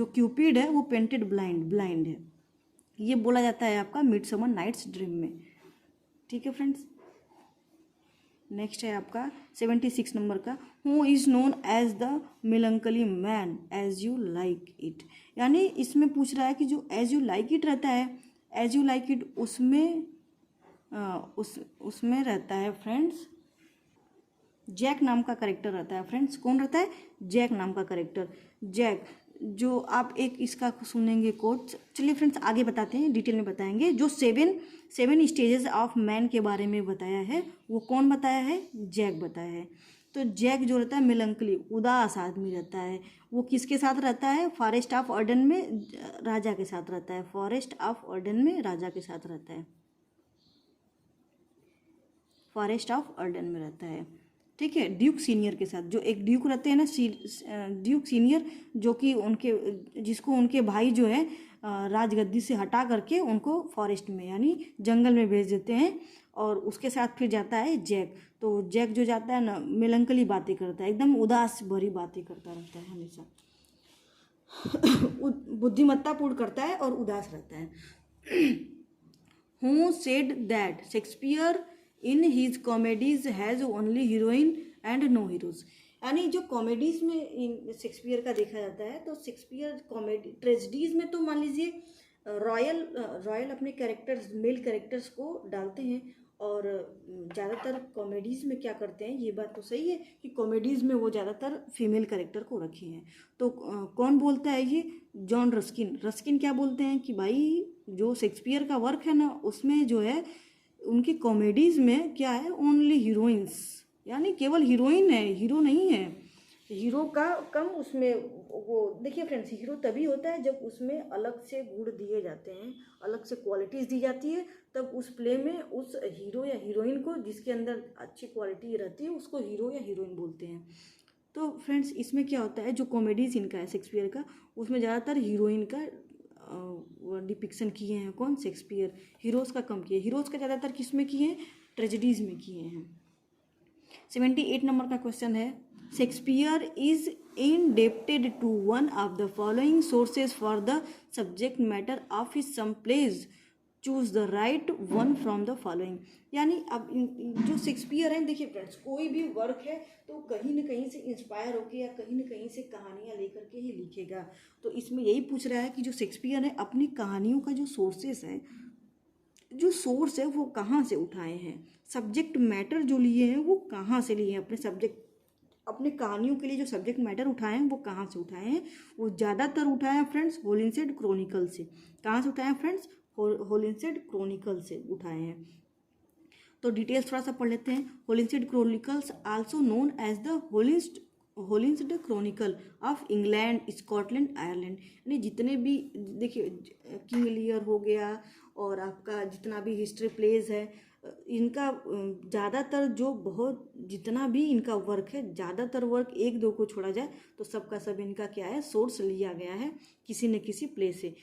क्यूपिड है वो पेंटेड ब्लाइंड है, ये बोला जाता है आपका मिडसमर नाइट्स ड्रीम में। ठीक है फ्रेंड्स, नेक्स्ट है आपका 76 नंबर का, who is known as the melancholy man as you like it. यानी इसमें पूछ रहा है कि जो एज यू लाइक इट रहता है, एज यू लाइक इट उसमें रहता है फ्रेंड्स, जैक नाम का कैरेक्टर रहता है। फ्रेंड्स कौन रहता है? जैक नाम का कैरेक्टर। जैक जो आप एक इसका सुनेंगे कोट, चलिए फ्रेंड्स आगे बताते हैं, डिटेल में बताएंगे। जो सेवन स्टेजेस ऑफ मैन के बारे में बताया है वो कौन बताया है? जैक बताया है। तो जैक जो रहता है मेलंकली, उदास आदमी रहता है, वो किसके साथ रहता है? फॉरेस्ट ऑफ अर्डन में राजा के साथ रहता है, फॉरेस्ट ऑफ अर्डन में राजा के साथ रहता है, फॉरेस्ट ऑफ अर्डन में रहता है। ठीक है, ड्यूक सीनियर के साथ, जो एक ड्यूक रहते हैं ना, ड्यूक सीनियर, जो कि जिसको उनके भाई जो है राजगद्दी से हटा करके उनको फॉरेस्ट में यानी जंगल में भेज देते हैं, और उसके साथ फिर जाता है जैक। तो जैक जो जाता है ना, मेलंकली बातें करता है, एकदम उदास भरी बातें करता रहता है हमेशा बुद्धिमत्तापूर्ण करता है और उदास रहता है। Who said that Shakespeare in his comedies has only heroine and no heroes. यानी जो कॉमेडीज़ में शेक्सपियर का देखा जाता है, तो शेक्सपियर कॉमेडी ट्रेजेडीज़ में तो मान लीजिए रॉयल अपने कैरेक्टर्स, मेल कैरेक्टर्स को डालते हैं, और ज़्यादातर कॉमेडीज़ में क्या करते हैं, ये बात तो सही है कि कॉमेडीज़ में वो ज़्यादातर फीमेल कैरेक्टर को रखे हैं। तो कौन बोलता है ये? John Ruskin. रस्किन क्या बोलते हैं कि भाई जो शेक्सपियर का वर्क है ना, उसमें जो है उनकी कॉमेडीज़ में क्या है, ओनली हीरोइंस, यानी केवल हीरोइन है, हीरो नहीं है। हीरो का कम उसमें, वो देखिए फ्रेंड्स, हीरो तभी होता है जब उसमें अलग से गुण दिए जाते हैं, अलग से क्वालिटीज़ दी जाती है, तब उस प्ले में उस हीरो या हीरोइन को, जिसके अंदर अच्छी क्वालिटी रहती है, उसको हीरो या हीरोइन बोलते हैं। तो फ्रेंड्स, इसमें क्या होता है, जो कॉमेडीज इनका है शेक्सपियर का, उसमें ज़्यादातर हीरोइन का डिपिक्शन किए हैं। कौन? शेक्सपियर। हीरोज़ का कम किए, हीरोज़ का ज़्यादातर किस में किए हैं? ट्रेजेडीज़ में किए हैं। 78 नंबर का क्वेश्चन है, Shakespeare is indebted to one of the following sources for the subject matter of his some plays, choose the right one from the following. यानी अब जो शेक्सपियर हैं, देखिए फ्रेंड्स, कोई भी वर्क है तो कहीं ना कहीं से इंस्पायर होके या कहीं ना कहीं से कहानियाँ लेकर के ही लिखेगा। तो इसमें यही पूछ रहा है कि जो शेक्सपियर है अपनी कहानियों का जो सोर्सेस है, जो सोर्स है वो कहाँ से उठाए हैं, सब्जेक्ट मैटर जो लिए हैं वो कहाँ से लिए हैं, अपने सब्जेक्ट, अपने कहानियों के लिए जो सब्जेक्ट मैटर उठाए हैं वो कहाँ से उठाए हैं? वो ज़्यादातर उठाए हैं फ्रेंड्स होलिंसेड क्रॉनिकल से। कहाँ से उठाए हैं फ्रेंड्स? होलिंसेड क्रॉनिकल से उठाए हैं। तो डिटेल्स थोड़ा सा पढ़ लेते हैं। Holinshed chronicles also known as the Holinshed chronicle of England, Scotland, Ireland. यानी जितने भी, देखिए, किंग लियर हो गया और आपका जितना भी हिस्ट्री प्लेज है, इनका ज़्यादातर जो बहुत जितना भी इनका वर्क है, ज़्यादातर वर्क, एक दो को छोड़ा जाए तो सबका सब इनका क्या है, सोर्स लिया गया है किसी न किसी प्ले से।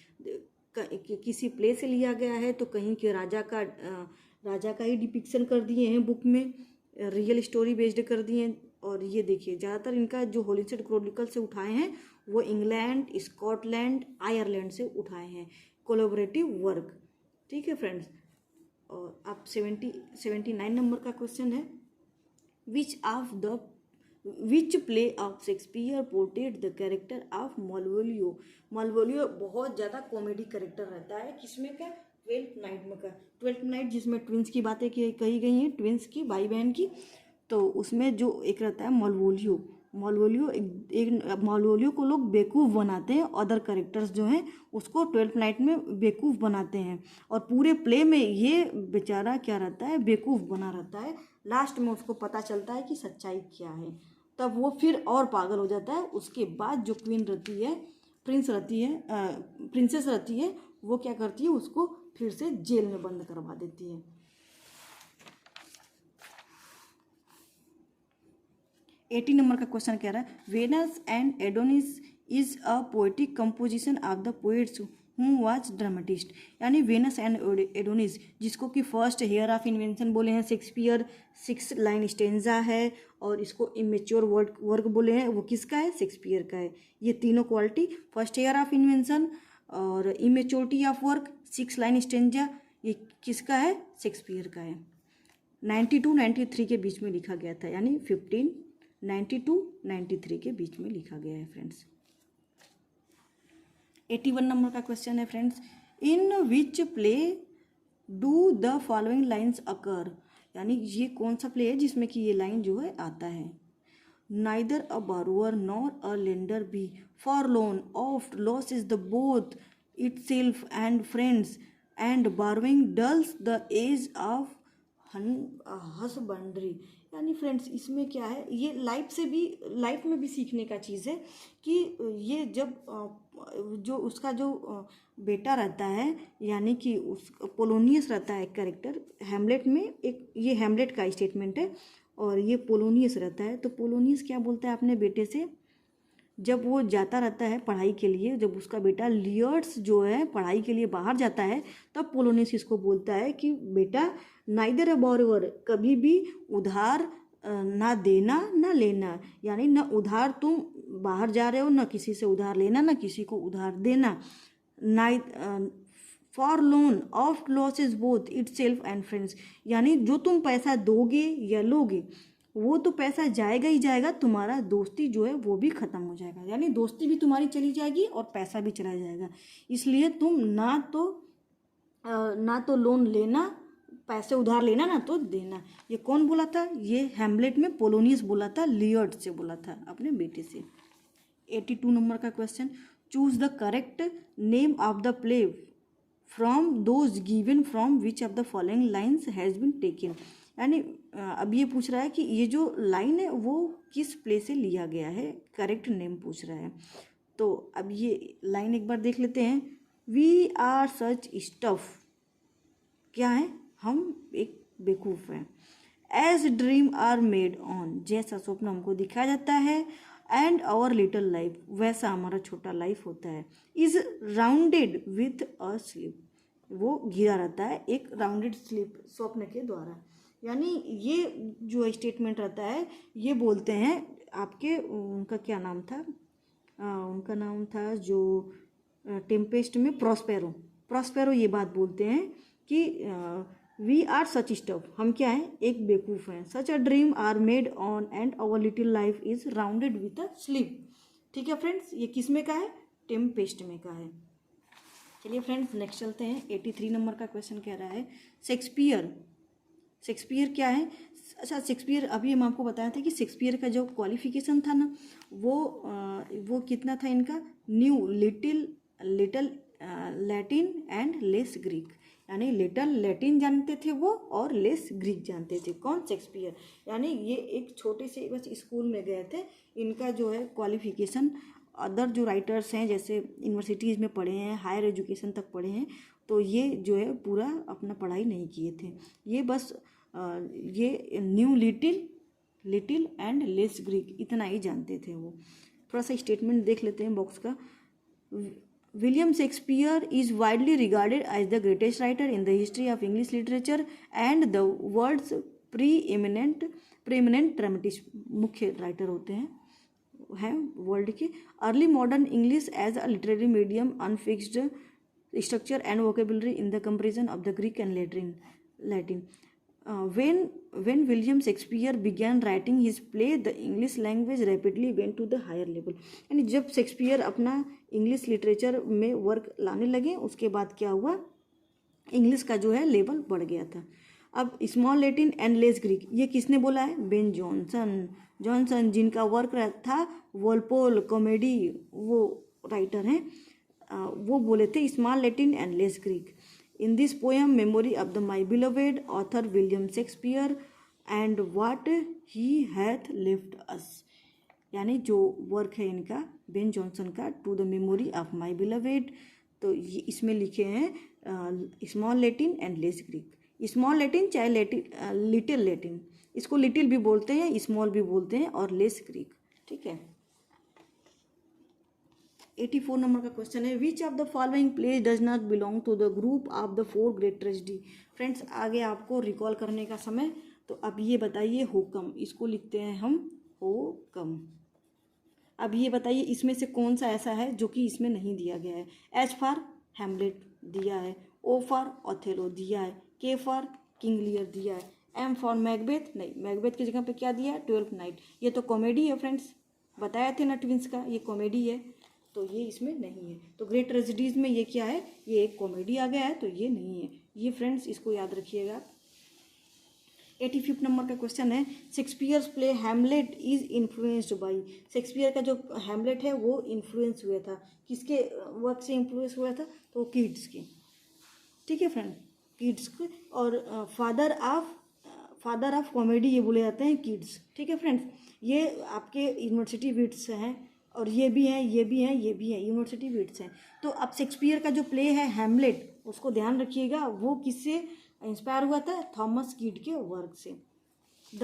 किसी प्ले से लिया गया है, तो कहीं के राजा का ही डिपिक्शन कर दिए हैं बुक में, रियल स्टोरी बेस्ड कर दिए हैं। और ये देखिए, ज़्यादातर इनका जो होलिंसेड क्रॉनिकल से उठाए हैं वो इंग्लैंड, स्कॉटलैंड, आयरलैंड से उठाए हैं, कोलैबोरेटिव वर्क। ठीक है फ्रेंड्स। और अब 79 नंबर का क्वेश्चन है, which play of Shakespeare portrait the character of Malvolio. Malvolio बहुत ज़्यादा कॉमेडी कैरेक्टर रहता है, किसमें का? ट्वेल्थ नाइट में का। ट्वेल्थ नाइट जिसमें ट्विंस की बातें कही गई हैं, ट्विंस की, भाई बहन की, तो उसमें जो एक रहता है मालवोलियो। मालवोलियो को लोग बेवकूफ़ बनाते हैं, अदर कैरेक्टर्स जो हैं उसको ट्वेल्थ नाइट में बेवकूफ़ बनाते हैं, और पूरे प्ले में ये बेचारा क्या रहता है, बेवकूफ़ बना रहता है। लास्ट में उसको पता चलता है कि सच्चाई क्या है, तब वो फिर और पागल हो जाता है। उसके बाद जो क्वीन रहती है, प्रिंसेस रहती है, वो क्या करती है, उसको फिर से जेल में बंद करवा देती है। 80 नंबर का क्वेश्चन कह रहा है, Venus and Adonis is a poetic composition of the poets who was dramatist. यानी वेनस एंड एडोनिस, जिसको कि फर्स्ट हेयर ऑफ इन्वेंशन बोले हैं शेक्सपियर, 6 लाइन स्टेंजा है, और इसको इमेच्योर वर्क बोले हैं, वो किसका है? शेक्सपियर का है। ये तीनों quality, first heir of invention और immaturity of work, 6 line stanza, ये किसका है? शेक्सपियर का है। 92-93 के बीच में लिखा गया था, यानी 1592-93 के बीच में लिखा गया है फ्रेंड्स। 81 नंबर का क्वेश्चन है friends, in which play do the following lines occur. यानी ये कौन सा प्ले है जिसमें कि ये लाइन जो है आता है, neither a borrower nor a lender be for loan oft loses the both itself and friends and borrowing dulls the age of husbandry। यानी फ्रेंड्स, इसमें क्या है, ये लाइफ में भी सीखने का चीज़ है कि ये जब जो उसका जो बेटा रहता है, यानी कि उस पोलोनियस रहता है कैरेक्टर हैमलेट में, एक ये हैमलेट का स्टेटमेंट है, और ये पोलोनियस रहता है। तो पोलोनियस क्या बोलता है अपने बेटे से, जब वो जाता रहता है पढ़ाई के लिए, जब उसका बेटा लियर्ड्स जो है पढ़ाई के लिए बाहर जाता है, तब पोलोनियस इसको बोलता है कि बेटा, नाइदर अ बोरोवर, कभी भी उधार ना देना ना लेना, यानी ना उधार, तुम बाहर जा रहे हो ना किसी से उधार लेना ना किसी को उधार देना। For loan of losses both it self and friends, यानी जो तुम पैसा दोगे या लोगे वो तो पैसा जाएगा ही जाएगा, तुम्हारा दोस्ती जो है वो भी ख़त्म हो जाएगा, यानी दोस्ती भी तुम्हारी चली जाएगी और पैसा भी चला जाएगा। इसलिए तुम ना तो लोन लेना, पैसे उधार लेना, ना तो देना। ये कौन बोला था? ये हैमलेट में पोलोनियस बोला था, लियर्ड से बोला था अपने बेटे से। 82 नंबर का question, choose the correct name of the play from those given from which of the following lines has been taken. यानी अब ये पूछ रहा है कि ये जो लाइन है वो किस प्ले से लिया गया है, करेक्ट नेम पूछ रहा है। तो अब ये लाइन एक बार देख लेते हैं। वी आर सच स्टफ, क्या है? हम एक बेवकूफ़ हैं। As dream are made on, जैसा स्वप्न हमको दिखाया जाता है। एंड आवर लिटिल लाइफ, वैसा हमारा छोटा लाइफ होता है। Is rounded with a slip, वो घिरा रहता है एक राउंडेड स्लिप स्वप्न के द्वारा। यानी ये जो स्टेटमेंट रहता है ये बोलते हैं आपके, उनका क्या नाम था? उनका नाम था जो टेम्पेस्ट में प्रॉस्पेरो ये बात बोलते हैं कि वी आर सच स्टफ, हम क्या हैं? एक बेवकूफ़ हैं। Such a dream are made on and our little life is rounded with a sleep. ठीक है फ्रेंड्स, ये किस में का है? टेम्पेस्ट में का है। चलिए फ्रेंड्स नेक्स्ट चलते हैं। 83 नंबर का क्वेश्चन कह रहा है शेक्सपियर क्या है? अच्छा, शेक्सपियर अभी हम आपको बताया था कि शेक्सपियर का जो क्वालिफिकेशन था ना वो कितना था इनका? New little Latin and less Greek, यानी लिटिल लैटिन जानते थे वो और लेस ग्रीक जानते थे। कौन? शेक्सपियर। यानी ये एक छोटे से बस स्कूल में गए थे। इनका जो है क्वालिफिकेशन अदर जो राइटर्स हैं जैसे यूनिवर्सिटीज़ में पढ़े हैं, हायर एजुकेशन तक पढ़े हैं, तो ये जो है पूरा अपना पढ़ाई नहीं किए थे। ये बस ये new little and less Greek इतना ही जानते थे वो। थोड़ा सा स्टेटमेंट देख लेते हैं बॉक्स का। William Shakespeare is widely regarded as the greatest writer in the history of English literature and the world's preeminent dramatist, मुख्य राइटर होते हैं वर्ल्ड के। Early modern English as a literary medium, unfixed structure and vocabulary in the comparison of the Greek and Latin. When William Shakespeare began writing his play, the English language rapidly went to the higher level. यानी जब Shakespeare अपना English literature में work लाने लगे उसके बाद क्या हुआ? इंग्लिश का जो है लेवल बढ़ गया था। अब small Latin and less Greek ये किसने बोला है? बेन जॉनसन, जिनका वर्क था वॉलपोल कॉमेडी, वो राइटर हैं, वो बोले थे small Latin and less Greek. In this poem memory of the my beloved author William Shakespeare and what he hath left us, यानी जो वर्क है इनका बेन जॉनसन का, to the memory of my beloved, तो ये इसमें लिखे हैं small Latin and less Greek. Small Latin चाहे लिटिल लैटिन, इसको लिटिल भी बोलते हैं, स्मॉल भी बोलते हैं, और लेस ग्रीक। ठीक है। 84 नंबर का क्वेश्चन है which of the following place does not belong to the group of the 4 great tragedy. Friends आगे आपको रिकॉल करने का समय, तो अब ये बताइए होकम, इसको लिखते हैं हम होकम। अब ये बताइए इसमें से कौन सा ऐसा है जो कि इसमें नहीं दिया गया है? एच फॉर हैमलेट दिया है, ओ फॉर ओथेलो दिया है, के फॉर किंग लियर दिया है, एम फॉर मैकबेथ नहीं, मैकबेथ की जगह पे क्या दिया है? 12th night. ये तो कॉमेडी है फ्रेंड्स, बताया थे ना ट्विंस का, ये कॉमेडी है, तो ये इसमें नहीं है। तो ग्रेट ट्रेजेडीज में ये क्या है? ये एक कॉमेडी आ गया है, तो ये नहीं है। ये फ्रेंड्स इसको याद रखिएगा। 85 नंबर का क्वेश्चन है Shakespeare's play Hamlet is influenced by. Shakespeare का जो हैमलेट है वो इन्फ्लुएंस हुआ था, किसके वर्क से इन्फ्लुएंस हुआ था? तो किड्स के। ठीक है फ्रेंड, किड्स के। और फादर ऑफ कॉमेडी ये बोले जाते हैं किड्स। ठीक है फ्रेंड्स, ये आपके यूनिवर्सिटी विट्स हैं, और ये भी हैं, ये भी हैं, ये भी हैं, यूनिवर्सिटी विट्स हैं। तो अब शेक्सपियर का जो प्ले है हैमलेट, उसको ध्यान रखिएगा, वो किससे इंस्पायर हुआ था? थॉमस किड के वर्क से। The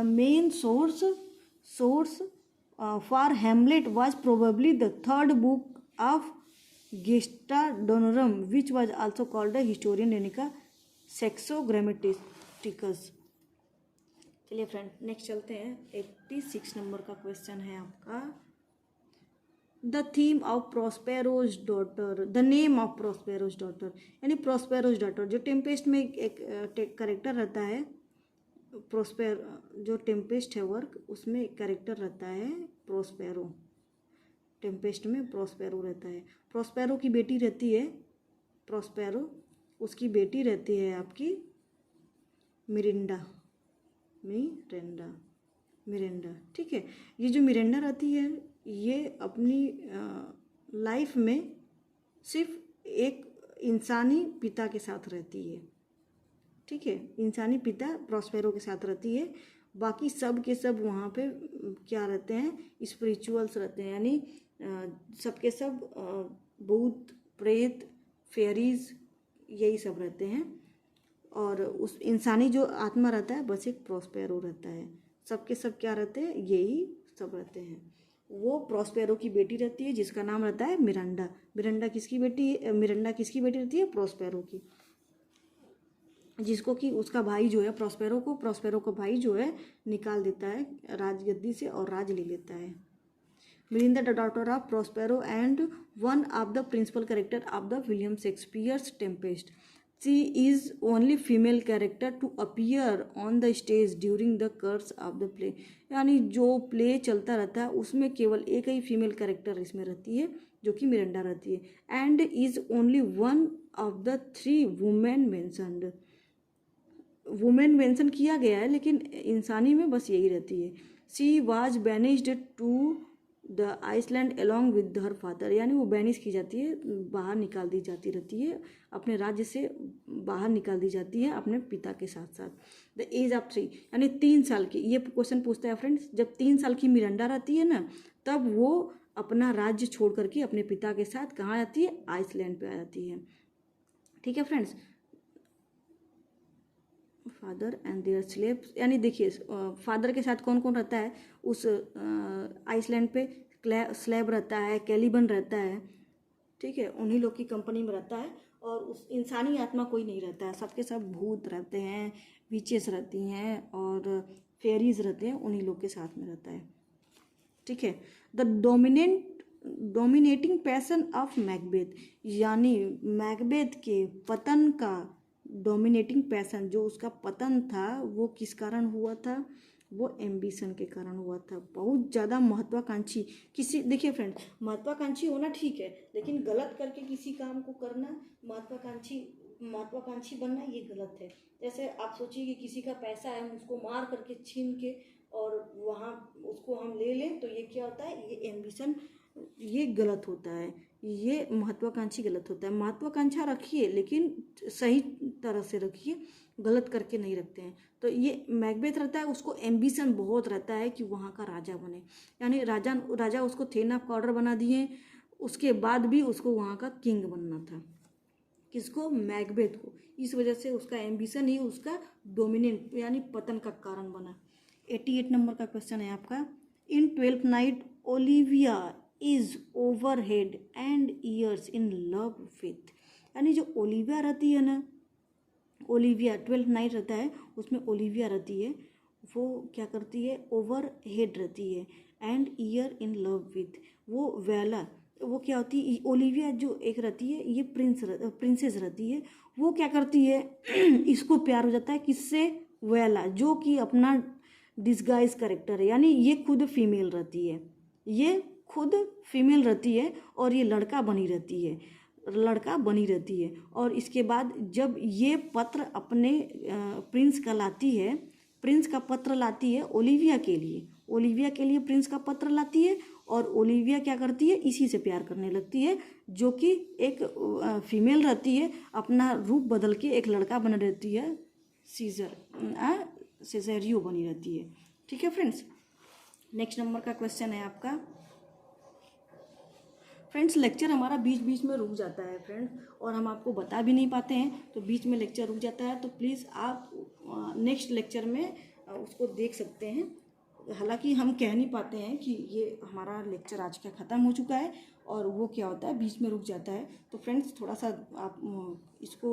main source for Hamlet was probably the 3rd book of Gesta Danorum which was also called the historian, यानी का सेक्सो ग्रामेटिकस। चलिए फ्रेंड नेक्स्ट चलते हैं। 86 नंबर का क्वेश्चन है आपका the theme of Prospero's daughter, the name of Prospero's daughter, यानी Prospero's daughter जो टेम्पेस्ट में एक करेक्टर रहता है, प्रोस्पेर जो टेम्पेस्ट है वर्क, उसमें कैरेक्टर रहता है प्रोस्पेरो। टेम्पेस्ट में प्रोस्पेरो रहता है। प्रोस्पेरो की बेटी रहती है, प्रोस्पेरो उसकी बेटी रहती है आपकी मिरिंडा। मिरेंडा, ठीक है। ये जो मिरेंडा रहती है, ये अपनी लाइफ में सिर्फ एक इंसानी पिता के साथ रहती है, ठीक है। इंसानी पिता प्रोस्पेरो के साथ रहती है। बाकी सब के सब वहाँ पे क्या रहते हैं, स्पिरिचुअल्स रहते हैं, यानी सबके सब भूत प्रेत फेरीज यही सब रहते हैं। और उस इंसानी जो आत्मा रहता है बस एक प्रोस्पेरो रहता है। सबके सब क्या रहते हैं, यही सब रहते हैं। वो प्रोस्पेरो की बेटी रहती है जिसका नाम रहता है मिरांडा। मिरांडा किसकी बेटी रहती है, प्रोस्पेरो की, जिसको कि उसका भाई जो है प्रोस्पेरो का भाई जो है निकाल देता है राजगद्दी से और राज ले लेता है। Miranda the daughter of Prospero and one of the principal character of the William Shakespeare's Tempest. She is only female character to appear on the stage during the course of the play. यानी जो play चलता रहता है उसमें केवल एक ही female character इसमें रहती है जो कि मिरिंडा रहती है। And is only one of the 3 women mentioned. Women mention किया गया है लेकिन इंसानी में बस यही रहती है। She was banished to the island along with her father. यानी वो बैनिश की जाती है, बाहर निकाल दी जाती रहती है, अपने राज्य से बाहर निकाल दी जाती है अपने पिता के साथ साथ। द एज ऑफ 3 यानी 3 साल की, ये क्वेश्चन पूछता है फ्रेंड्स, जब 3 साल की मिरांडा रहती है ना, तब वो अपना राज्य छोड़ करके अपने पिता के साथ कहाँ जाती है, आइसलैंड पे आ जाती है, ठीक है friends. Father and their slaves, यानी देखिए फादर के साथ कौन कौन रहता है उस आइसलैंड पे, स्लेव रहता है, कैलिबन रहता है, ठीक है, उन्हीं लोग की कंपनी में रहता है। और उस इंसानी आत्मा कोई नहीं रहता है, सबके सब भूत रहते हैं, विचेस रहती हैं और फेरीज रहते हैं, उन्हीं लोग के साथ में रहता है, ठीक है। The dominating passion of Macbeth, यानी मैकबेथ के पतन का डोमिनेटिंग पैशन, जो उसका पतन था वो किस कारण हुआ था, वो एम्बिशन के कारण हुआ था। बहुत ज़्यादा महत्वाकांक्षी, किसी, देखिए फ्रेंड, महत्वाकांक्षी होना ठीक है लेकिन गलत करके किसी काम को करना, महत्वाकांक्षी बनना ये गलत है। जैसे आप सोचिए कि किसी का पैसा है, हम उसको मार करके छीन के और वहाँ उसको हम ले लें, तो ये क्या होता है, ये एम्बिशन, ये गलत होता है, ये महत्वाकांक्षी गलत होता है। महत्वाकांक्षा रखिए लेकिन सही तरह से रखिए, गलत करके नहीं रखते हैं। तो ये मैकबेथ रहता है, उसको एम्बिशन बहुत रहता है कि वहाँ का राजा बने, यानी राजा उसको थेन ऑफ ऑर्डर बना दिए, उसके बाद भी उसको वहाँ का किंग बनना था। किसको, मैकबेथ को। इस वजह से उसका एम्बिशन ही उसका डोमिनेंट यानी पतन का कारण बना। 88 नंबर का क्वेश्चन है आपका। इन 12th night Olivia is overhead and years in love with, यानी जो ओलिविया रहती है ना, ओलिविया 12th नाइट रहता है उसमें ओलिविया रहती है, वो क्या करती है, ओवर हेड रहती है, and year in love with, वो वेला, वो क्या होती है, ओलिविया जो एक रहती है ये प्रिंसेस रहती है, वो क्या करती है इसको प्यार हो जाता है किससे, वेला, जो कि अपना डिस्गाइज करेक्टर है, यानी ये खुद फीमेल रहती है, ये खुद फीमेल रहती है और ये लड़का बनी रहती है। और इसके बाद जब ये पत्र अपने प्रिंस का पत्र लाती है ओलिविया के लिए प्रिंस का पत्र लाती है, और ओलिविया क्या करती है, इसी से प्यार करने लगती है, जो कि एक फीमेल रहती है, अपना रूप बदल के एक लड़का बन रहती है, सीजरियो बनी रहती है, ठीक है फ्रेंड्स। नेक्स्ट नंबर का क्वेश्चन है आपका। फ्रेंड्स लेक्चर हमारा बीच बीच में रुक जाता है फ्रेंड्स, और हम आपको बता भी नहीं पाते हैं, तो बीच में लेक्चर रुक जाता है, तो प्लीज़ आप नेक्स्ट लेक्चर में उसको देख सकते हैं। हालांकि हम कह नहीं पाते हैं कि ये हमारा लेक्चर आज का ख़त्म हो चुका है, और वो क्या होता है बीच में रुक जाता है। तो फ्रेंड्स थोड़ा सा आप इसको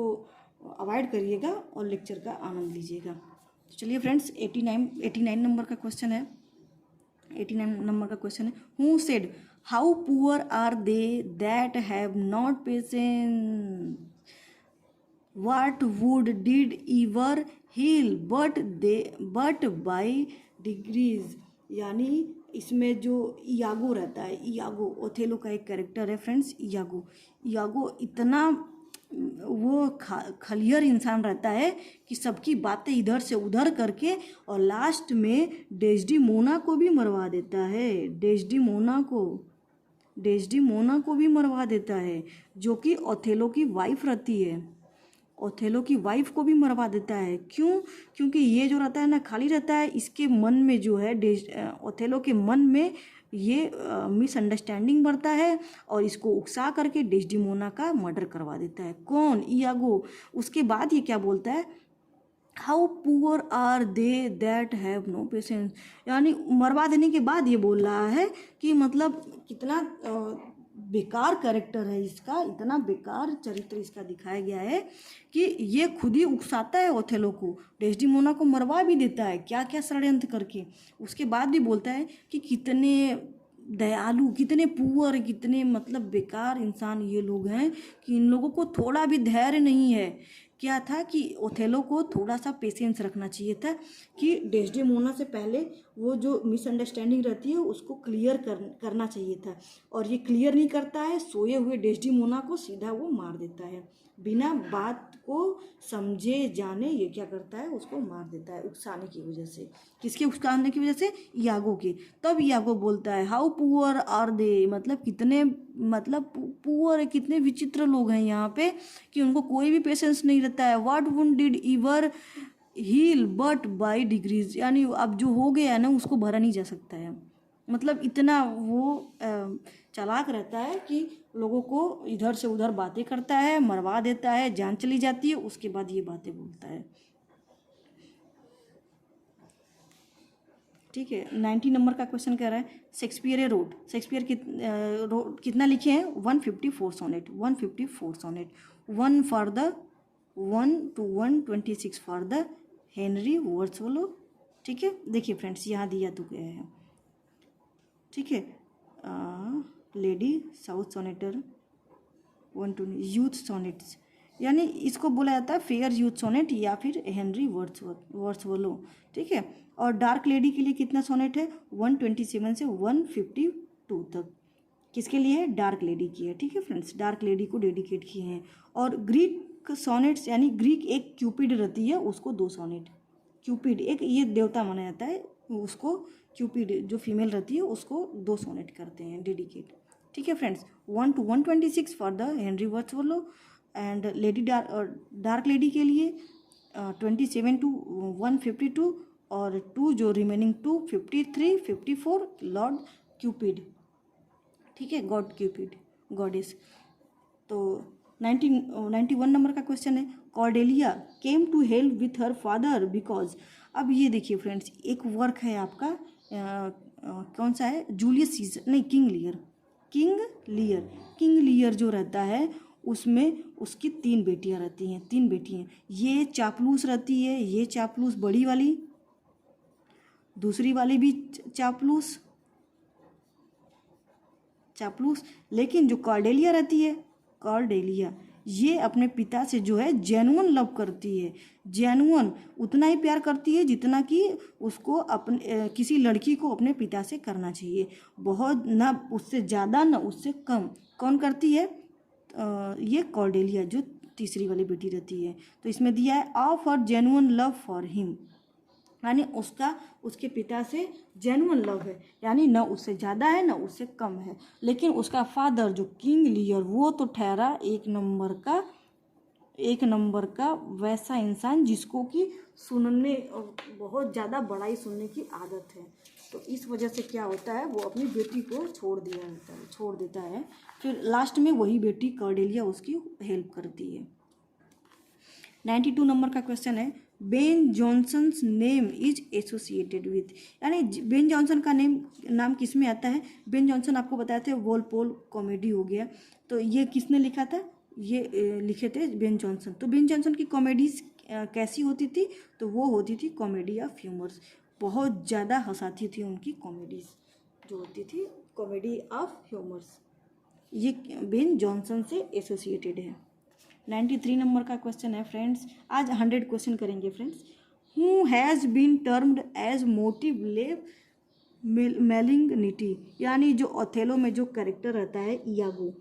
अवॉइड करिएगा और लेक्चर का आनंद लीजिएगा। तो चलिए फ्रेंड्स 89 नंबर का क्वेश्चन है। 89 नंबर का क्वेश्चन है, who said how poor are they that have not patience, what wound did ever heal but by degrees, यानी इसमें जो इयागो रहता है, इयागो ओथेलो का एक कैरेक्टर है फ्रेंड्स, इयागो इतना वो खलियर इंसान रहता है कि सबकी बातें इधर से उधर करके और लास्ट में डेस्डिमोना को भी मरवा देता है, डेस्डिमोना को भी मरवा देता है, जो कि ओथेलो की वाइफ रहती है, ओथेलो की वाइफ को भी मरवा देता है। क्यों? क्योंकि ये जो रहता है ना, खाली रहता है, इसके मन में जो है ओथेलो के मन में ये मिसअंडरस्टैंडिंग बढ़ता है और इसको उकसा करके डेस्डिमोना का मर्डर करवा देता है। कौन? इयागो। उसके बाद ये क्या बोलता है, how poor are they that have no patience, यानी मरवा देने के बाद ये बोल रहा है कि मतलब कितना बेकार कैरेक्टर है इसका, इतना बेकार चरित्र इसका दिखाया गया है कि ये खुद ही उकसाता है ओथेलो को, डेस्डिमोना को मरवा भी देता है क्या क्या षड्यंत्र करके। उसके बाद भी बोलता है कि कितने दयालु, कितने पुअर, कितने मतलब बेकार इंसान ये लोग हैं कि इन लोगों को थोड़ा भी धैर्य नहीं है। क्या था कि ओथेलो को थोड़ा सा पेशेंस रखना चाहिए था कि डेस्डेमोना से पहले वो जो मिसअंडरस्टैंडिंग रहती है उसको क्लियर करना चाहिए था, और ये क्लियर नहीं करता है, सोए हुए डेस्डेमोना को सीधा वो मार देता है, बिना बात को समझे जाने ये क्या करता है, उसको मार देता है उकसाने की वजह से। किसके उकसाने की वजह से? इयागो के। तब इयागो बोलता है हाउ पुअर आर दे, मतलब कितने मतलब पुअर, कितने विचित्र लोग हैं यहाँ पे कि उनको कोई भी पेशेंस नहीं रहता है। What wound did ever heal but by degrees, यानी अब जो हो गया है ना उसको भरा नहीं जा सकता है। मतलब इतना वो चालाक रहता है कि लोगों को इधर से उधर बातें करता है, मरवा देता है, जान चली जाती है, उसके बाद ये बातें बोलता है। ठीक है, 90 नंबर का क्वेश्चन कह रहा है शेक्सपियर रोट, शेक्सपियर कितना लिखे हैं? 154 sonnet, 154 sonnet, 1 for the 1 to 126 for the Henry Wordsworth. ठीक है, देखिए फ्रेंड्स यहाँ दिया तो गया है। ठीक है, lady south sonnets 1 to youth sonnets, यानी इसको बोला जाता है फेयर यूथ सोनेट या फिर हेनरी वर्ड्सवर्थ। ठीक है, और डार्क लेडी के लिए कितना सोनेट है? 127 से 152 तक। किसके लिए? डार्क लेडी की है। ठीक है फ्रेंड्स, डार्क लेडी को डेडिकेट किए हैं। और ग्रीक सोनेट्स, यानी ग्रीक एक क्यूपिड रहती है, उसको 2 सोनेट, क्यूपिड एक ये देवता माना जाता है, उसको क्यूपिड जो फीमेल रहती है उसको 2 सोनेट करते हैं डेडिकेट। ठीक है friends, 1 to 126 for the Henry Wordsworth, and lady dark lady के लिए 27 to 152, और 2 जो रिमेनिंग 2 53 54 लॉर्ड क्यूपिड। ठीक है, गॉड क्यूपिड, गॉडेस। तो 91 नंबर का क्वेश्चन है Cordelia came to help with her father because. अब ये देखिए फ्रेंड्स, एक वर्क है आपका कौन सा है? जूलियस सीजर, नहीं, किंग लियर जो रहता है उसमें उसकी 3 बेटियां रहती हैं, 3 बेटियां। ये चापलूस रहती है, ये चापलूस बड़ी वाली, दूसरी वाली भी चापलूस, लेकिन जो कॉर्डेलिया रहती है, कॉर्डेलिया ये अपने पिता से जो है जेन्युइन लव करती है, जेन्युइन उतना ही प्यार करती है जितना कि उसको अपने किसी लड़की को अपने पिता से करना चाहिए, बहुत ना उससे ज़्यादा ना उससे कम। कौन करती है? ये कॉर्डेलिया जो तीसरी वाली बेटी रहती है। तो इसमें दिया है of her genuine love for him, यानी उसका उसके पिता से जेन्युइन लव है, यानी न उससे ज़्यादा है न उससे कम है। लेकिन उसका फादर जो किंग लियर वो तो ठहरा एक नंबर का वैसा इंसान जिसको कि सुनने बहुत ज़्यादा बड़ाई सुनने की आदत है। तो इस वजह से क्या होता है, वो अपनी बेटी को छोड़ देता है। फिर लास्ट में वही बेटी कॉर्डेलिया उसकी हेल्प करती है। 92 नंबर का क्वेश्चन है Ben Jonson's name is associated with, यानी बेन जॉनसन का नाम किस में आता है? बेन जॉनसन आपको बताए थे वॉलपोल कॉमेडी हो गया, तो ये किसने लिखा था? ये लिखे थे बेन जॉनसन। तो बेन जॉनसन की कॉमेडीज कैसी होती थी? तो वो होती थी कॉमेडी ऑफ ह्यूमर्स, बहुत ज़्यादा हंसाती थी उनकी कॉमेडीज जो होती थी कॉमेडी ऑफ ह्यूमर्स। ये बेन जॉनसन से एसोसिएटेड है। 93 नंबर का क्वेश्चन है फ्रेंड्स, आज 100 क्वेश्चन करेंगे friends. Who has been termed as motive malignity, यानी जो ओथेलो में जो कैरेक्टर रहता है इयागो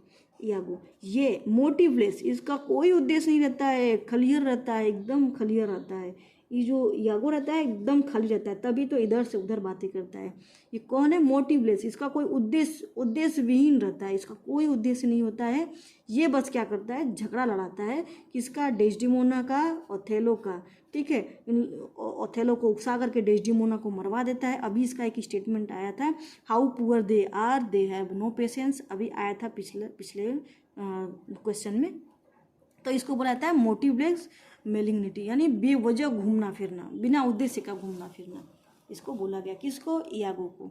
ये मोटिवलेस, इसका कोई उद्देश्य नहीं रहता है, खलियर रहता है, एकदम खलियर रहता है। ये जो इयागो रहता है एकदम खाली रहता है, तभी तो इधर से उधर बातें करता है। ये कौन है? मोटिवलेस, इसका कोई उद्देश्य विहीन रहता है, इसका कोई उद्देश्य नहीं होता है। ये बस क्या करता है? झगड़ा लड़ाता है, किसका? डेस्डिमोना का, ओथेलो का। ठीक है, ओथेलो को उकसा करके डेस्डिमोना को मरवा देता है। अभी इसका एक स्टेटमेंट आया था, how poor they are, they have no patience, अभी आया था पिछले क्वेश्चन में। तो इसको बोला जाता है मोटिवलेस मैलिग्निटी, यानी बेवजह घूमना फिरना, बिना उद्देश्य का घूमना फिरना, इसको बोला गया। किसको? इयागो को।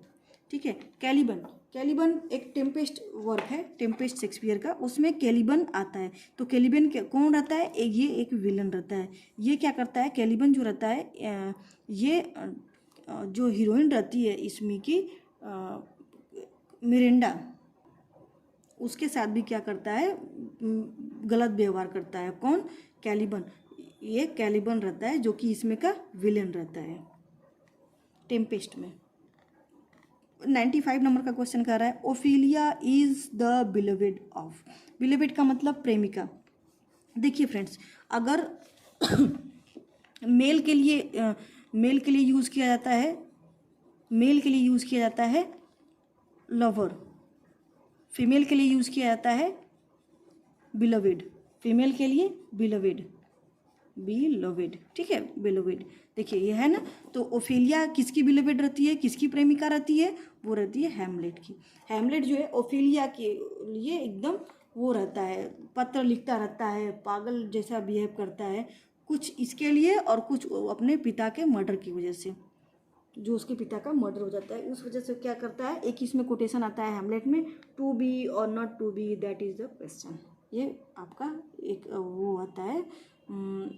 ठीक है, कैलिबन एक टेम्पेस्ट वर्क है, टेम्पेस्ट शेक्सपियर का, उसमें कैलिबन आता है। तो कैलिबन कौन रहता है? ये एक विलन रहता है। ये क्या करता है? कैलिबन जो रहता है, ये जो हीरोइन रहती है इसमें की मिरिंडा, उसके साथ भी क्या करता है? गलत व्यवहार करता है। कौन? कैलिबन। ये कैलिबन रहता है जो कि इसमें का विलेन रहता है टेम्पेस्ट में। 95 नंबर का क्वेश्चन कर रहा है, Ophelia is the beloved of. Beloved का मतलब प्रेमिका। देखिए फ्रेंड्स, अगर मेल के लिए यूज़ किया जाता है, मेल के लिए यूज़ किया जाता है लवर, फीमेल के लिए यूज़ किया जाता है बिलोवेड, फीमेल के लिए बिलोवेड। ठीक है, बिलोवेड। देखिए ये है ना, तो ओफेलिया किसकी बिलोवेड रहती है, किसकी प्रेमिका रहती है? वो रहती है हैमलेट की। हैमलेट जो है ओफेलिया के लिए एकदम वो रहता है, पत्र लिखता रहता है, पागल जैसा बिहेव करता है, कुछ इसके लिए और कुछ अपने पिता के मर्डर की वजह से, जो उसके पिता का मर्डर हो जाता है उस वजह से क्या करता है? एक इसमें कोटेशन आता है हैमलेट में, टू बी और not to be, that is the question. ये आपका एक वो आता है,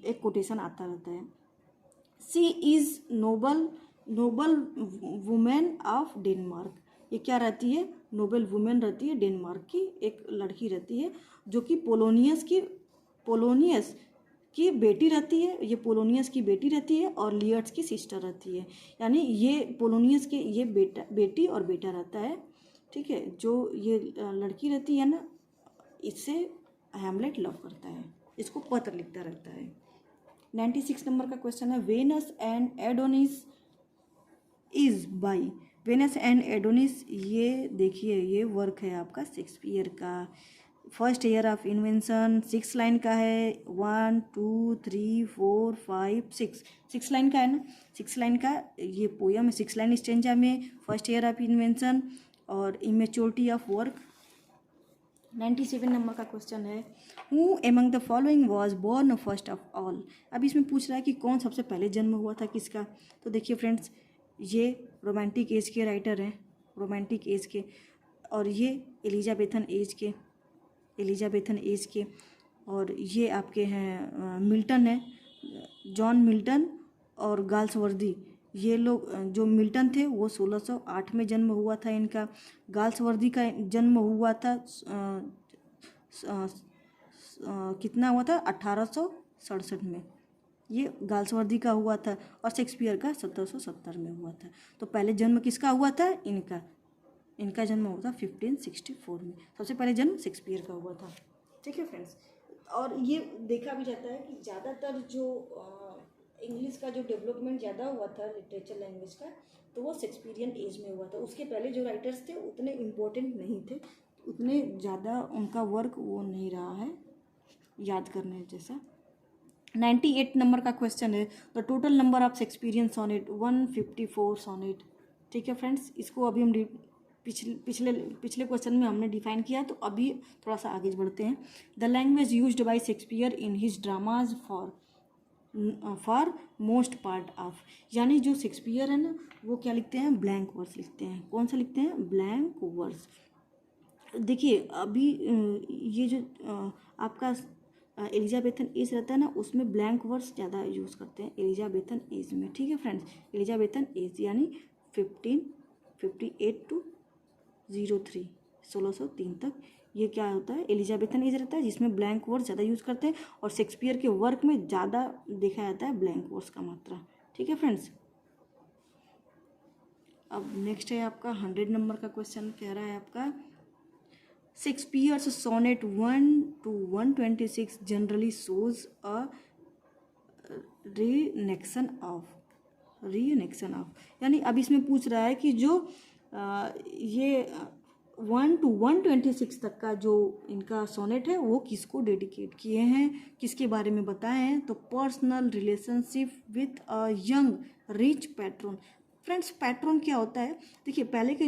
एक कोटेशन आता रहता है। She is noble woman of Denmark. ये क्या रहती है? नोबल वुमेन रहती है, डेनमार्क की एक लड़की रहती है, जो कि पोलोनियस की बेटी रहती है। ये पोलोनियस की बेटी रहती है और लियर्ट्स की सिस्टर रहती है, यानी ये पोलोनियस के ये बेटी और बेटा रहता है। ठीक है, जो ये लड़की रहती है ना, इससे हैमलेट लव करता है, इसको पत्र लिखता रहता है। 96 नंबर का क्वेश्चन है, Venus and Adonis is by. Venus and Adonis, ये देखिए ये वर्क है आपका शेक्सपियर का, first year of invention, 6 line का है, 1 2 3 4 5 6 लाइन का है ना, 6 लाइन का ये पोयम है, 6 लाइन स्टेंजा में, फर्स्ट ईयर ऑफ इन्वेंशन और इमेच्योरिटी ऑफ वर्क। 97 नंबर का क्वेश्चन है, who among the following was born first of all. अब इसमें पूछ रहा है कि कौन सबसे पहले जन्म हुआ था किसका। तो देखिए फ्रेंड्स, ये रोमांटिक एज के राइटर हैं, रोमांटिक एज के, और ये एलिजाबेथन एज के, और ये आपके हैं मिल्टन है, जॉन मिल्टन और गाल्सवर्दी। ये लोग, जो मिल्टन थे वो 1608 में जन्म हुआ था इनका, गाल्सवर्दी का जन्म हुआ था कितना हुआ था? 1867 में ये गाल्सवर्दी का हुआ था, और शेक्सपियर का 1770 में हुआ था। तो पहले जन्म किसका हुआ था? इनका जन्म हुआ था 1564 में। सबसे पहले जन्म शेक्सपियर का हुआ था। ठीक है फ्रेंड्स, और ये देखा भी जाता है कि ज़्यादातर जो इंग्लिश का जो डेवलपमेंट ज़्यादा हुआ था लिटरेचर लैंग्वेज का, तो वो शेक्सपियरियन एज में हुआ था। उसके पहले जो राइटर्स थे उतने इम्पोर्टेंट नहीं थे, उतने ज़्यादा उनका वर्क वो नहीं रहा है याद करने जैसा। 98 नंबर का क्वेश्चन है, the total number of Shakespearean sonnet 154 sonnet. ठीक है फ्रेंड्स, इसको अभी हम पिछले क्वेश्चन में हमने डिफाइन किया, तो अभी थोड़ा सा आगे बढ़ते हैं। The language used by Shakespeare in his dramas for most part of, यानी जो शेक्सपियर है ना वो क्या लिखते हैं? ब्लैंक वर्स लिखते हैं। कौन सा लिखते हैं? Blank verse. देखिए अभी ये जो आपका एलिजाबेथन एज रहता है ना, उसमें ब्लैंक वर्स ज़्यादा यूज़ करते हैं एलिजाबेथन एज में। ठीक है फ्रेंड्स, एलिजाबेथन एज यानी 1558 to 03 1603 तक, ये क्या होता है? एलिजाबेथन एज रहता है, जिसमें ब्लैंक वर्स ज़्यादा यूज़ करते हैं, और शेक्सपियर के वर्क में ज़्यादा देखा जाता है ब्लैंक वर्स का मात्रा। ठीक है फ्रेंड्स। अब नेक्स्ट है आपका 100 नंबर का क्वेश्चन। कह रहा है आपका Shakespeare's sonnet 1 to 126 generally shows a reflection of, यानी अब इसमें पूछ रहा है कि जो ये 1 to 126 तक का जो इनका सोनेट है वो किसको डेडिकेट किए हैं, किसके बारे में बताए हैं। तो personal relationship with a young rich patron. Friends patron क्या होता है, देखिए पहले के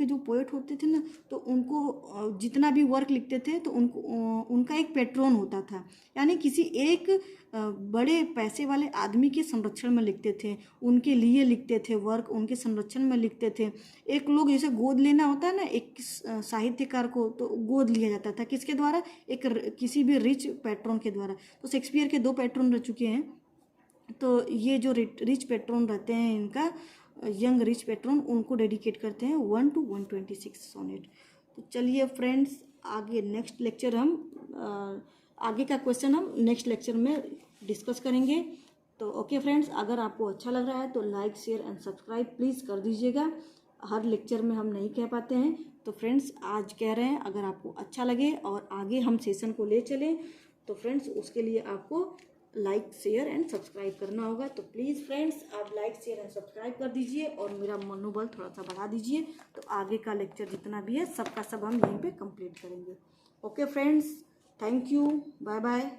जो पोएट होते थे ना, तो उनको जितना भी वर्क लिखते थे तो उनका एक पैट्रन होता था, यानी किसी एक बड़े पैसे वाले आदमी के संरक्षण में लिखते थे, उनके लिए लिखते थे वर्क, उनके संरक्षण में लिखते थे। एक लोग जैसे गोद लेना होता है ना एक साहित्यकार को, तो गोद लिया जाता था किसके द्वारा, किसी भी रिच पैट्रन के द्वारा। तो शेक्सपियर के 2 पैट्रन रह चुके हैं। तो ये जो रिच पैट्रन रहते हैं इनका यंग रिच पैट्रन, उनको डेडिकेट करते हैं 1 to 126 सोनेट। तो चलिए फ्रेंड्स आगे नेक्स्ट लेक्चर हम आगे का क्वेश्चन हम नेक्स्ट लेक्चर में डिस्कस करेंगे। तो ओके फ्रेंड्स, अगर आपको अच्छा लग रहा है तो like share and subscribe please कर दीजिएगा। हर लेक्चर में हम नहीं कह पाते हैं, तो फ्रेंड्स आज कह रहे हैं अगर आपको अच्छा लगे और आगे हम सेशन को ले चलें तो फ्रेंड्स उसके लिए आपको लाइक शेयर एंड सब्सक्राइब करना होगा। तो प्लीज़ फ्रेंड्स आप लाइक शेयर एंड सब्सक्राइब कर दीजिए और मेरा मनोबल थोड़ा सा बढ़ा दीजिए। तो आगे का लेक्चर जितना भी है सबका सब हम यहीं पे कंप्लीट करेंगे। Okay friends, thank you, bye bye.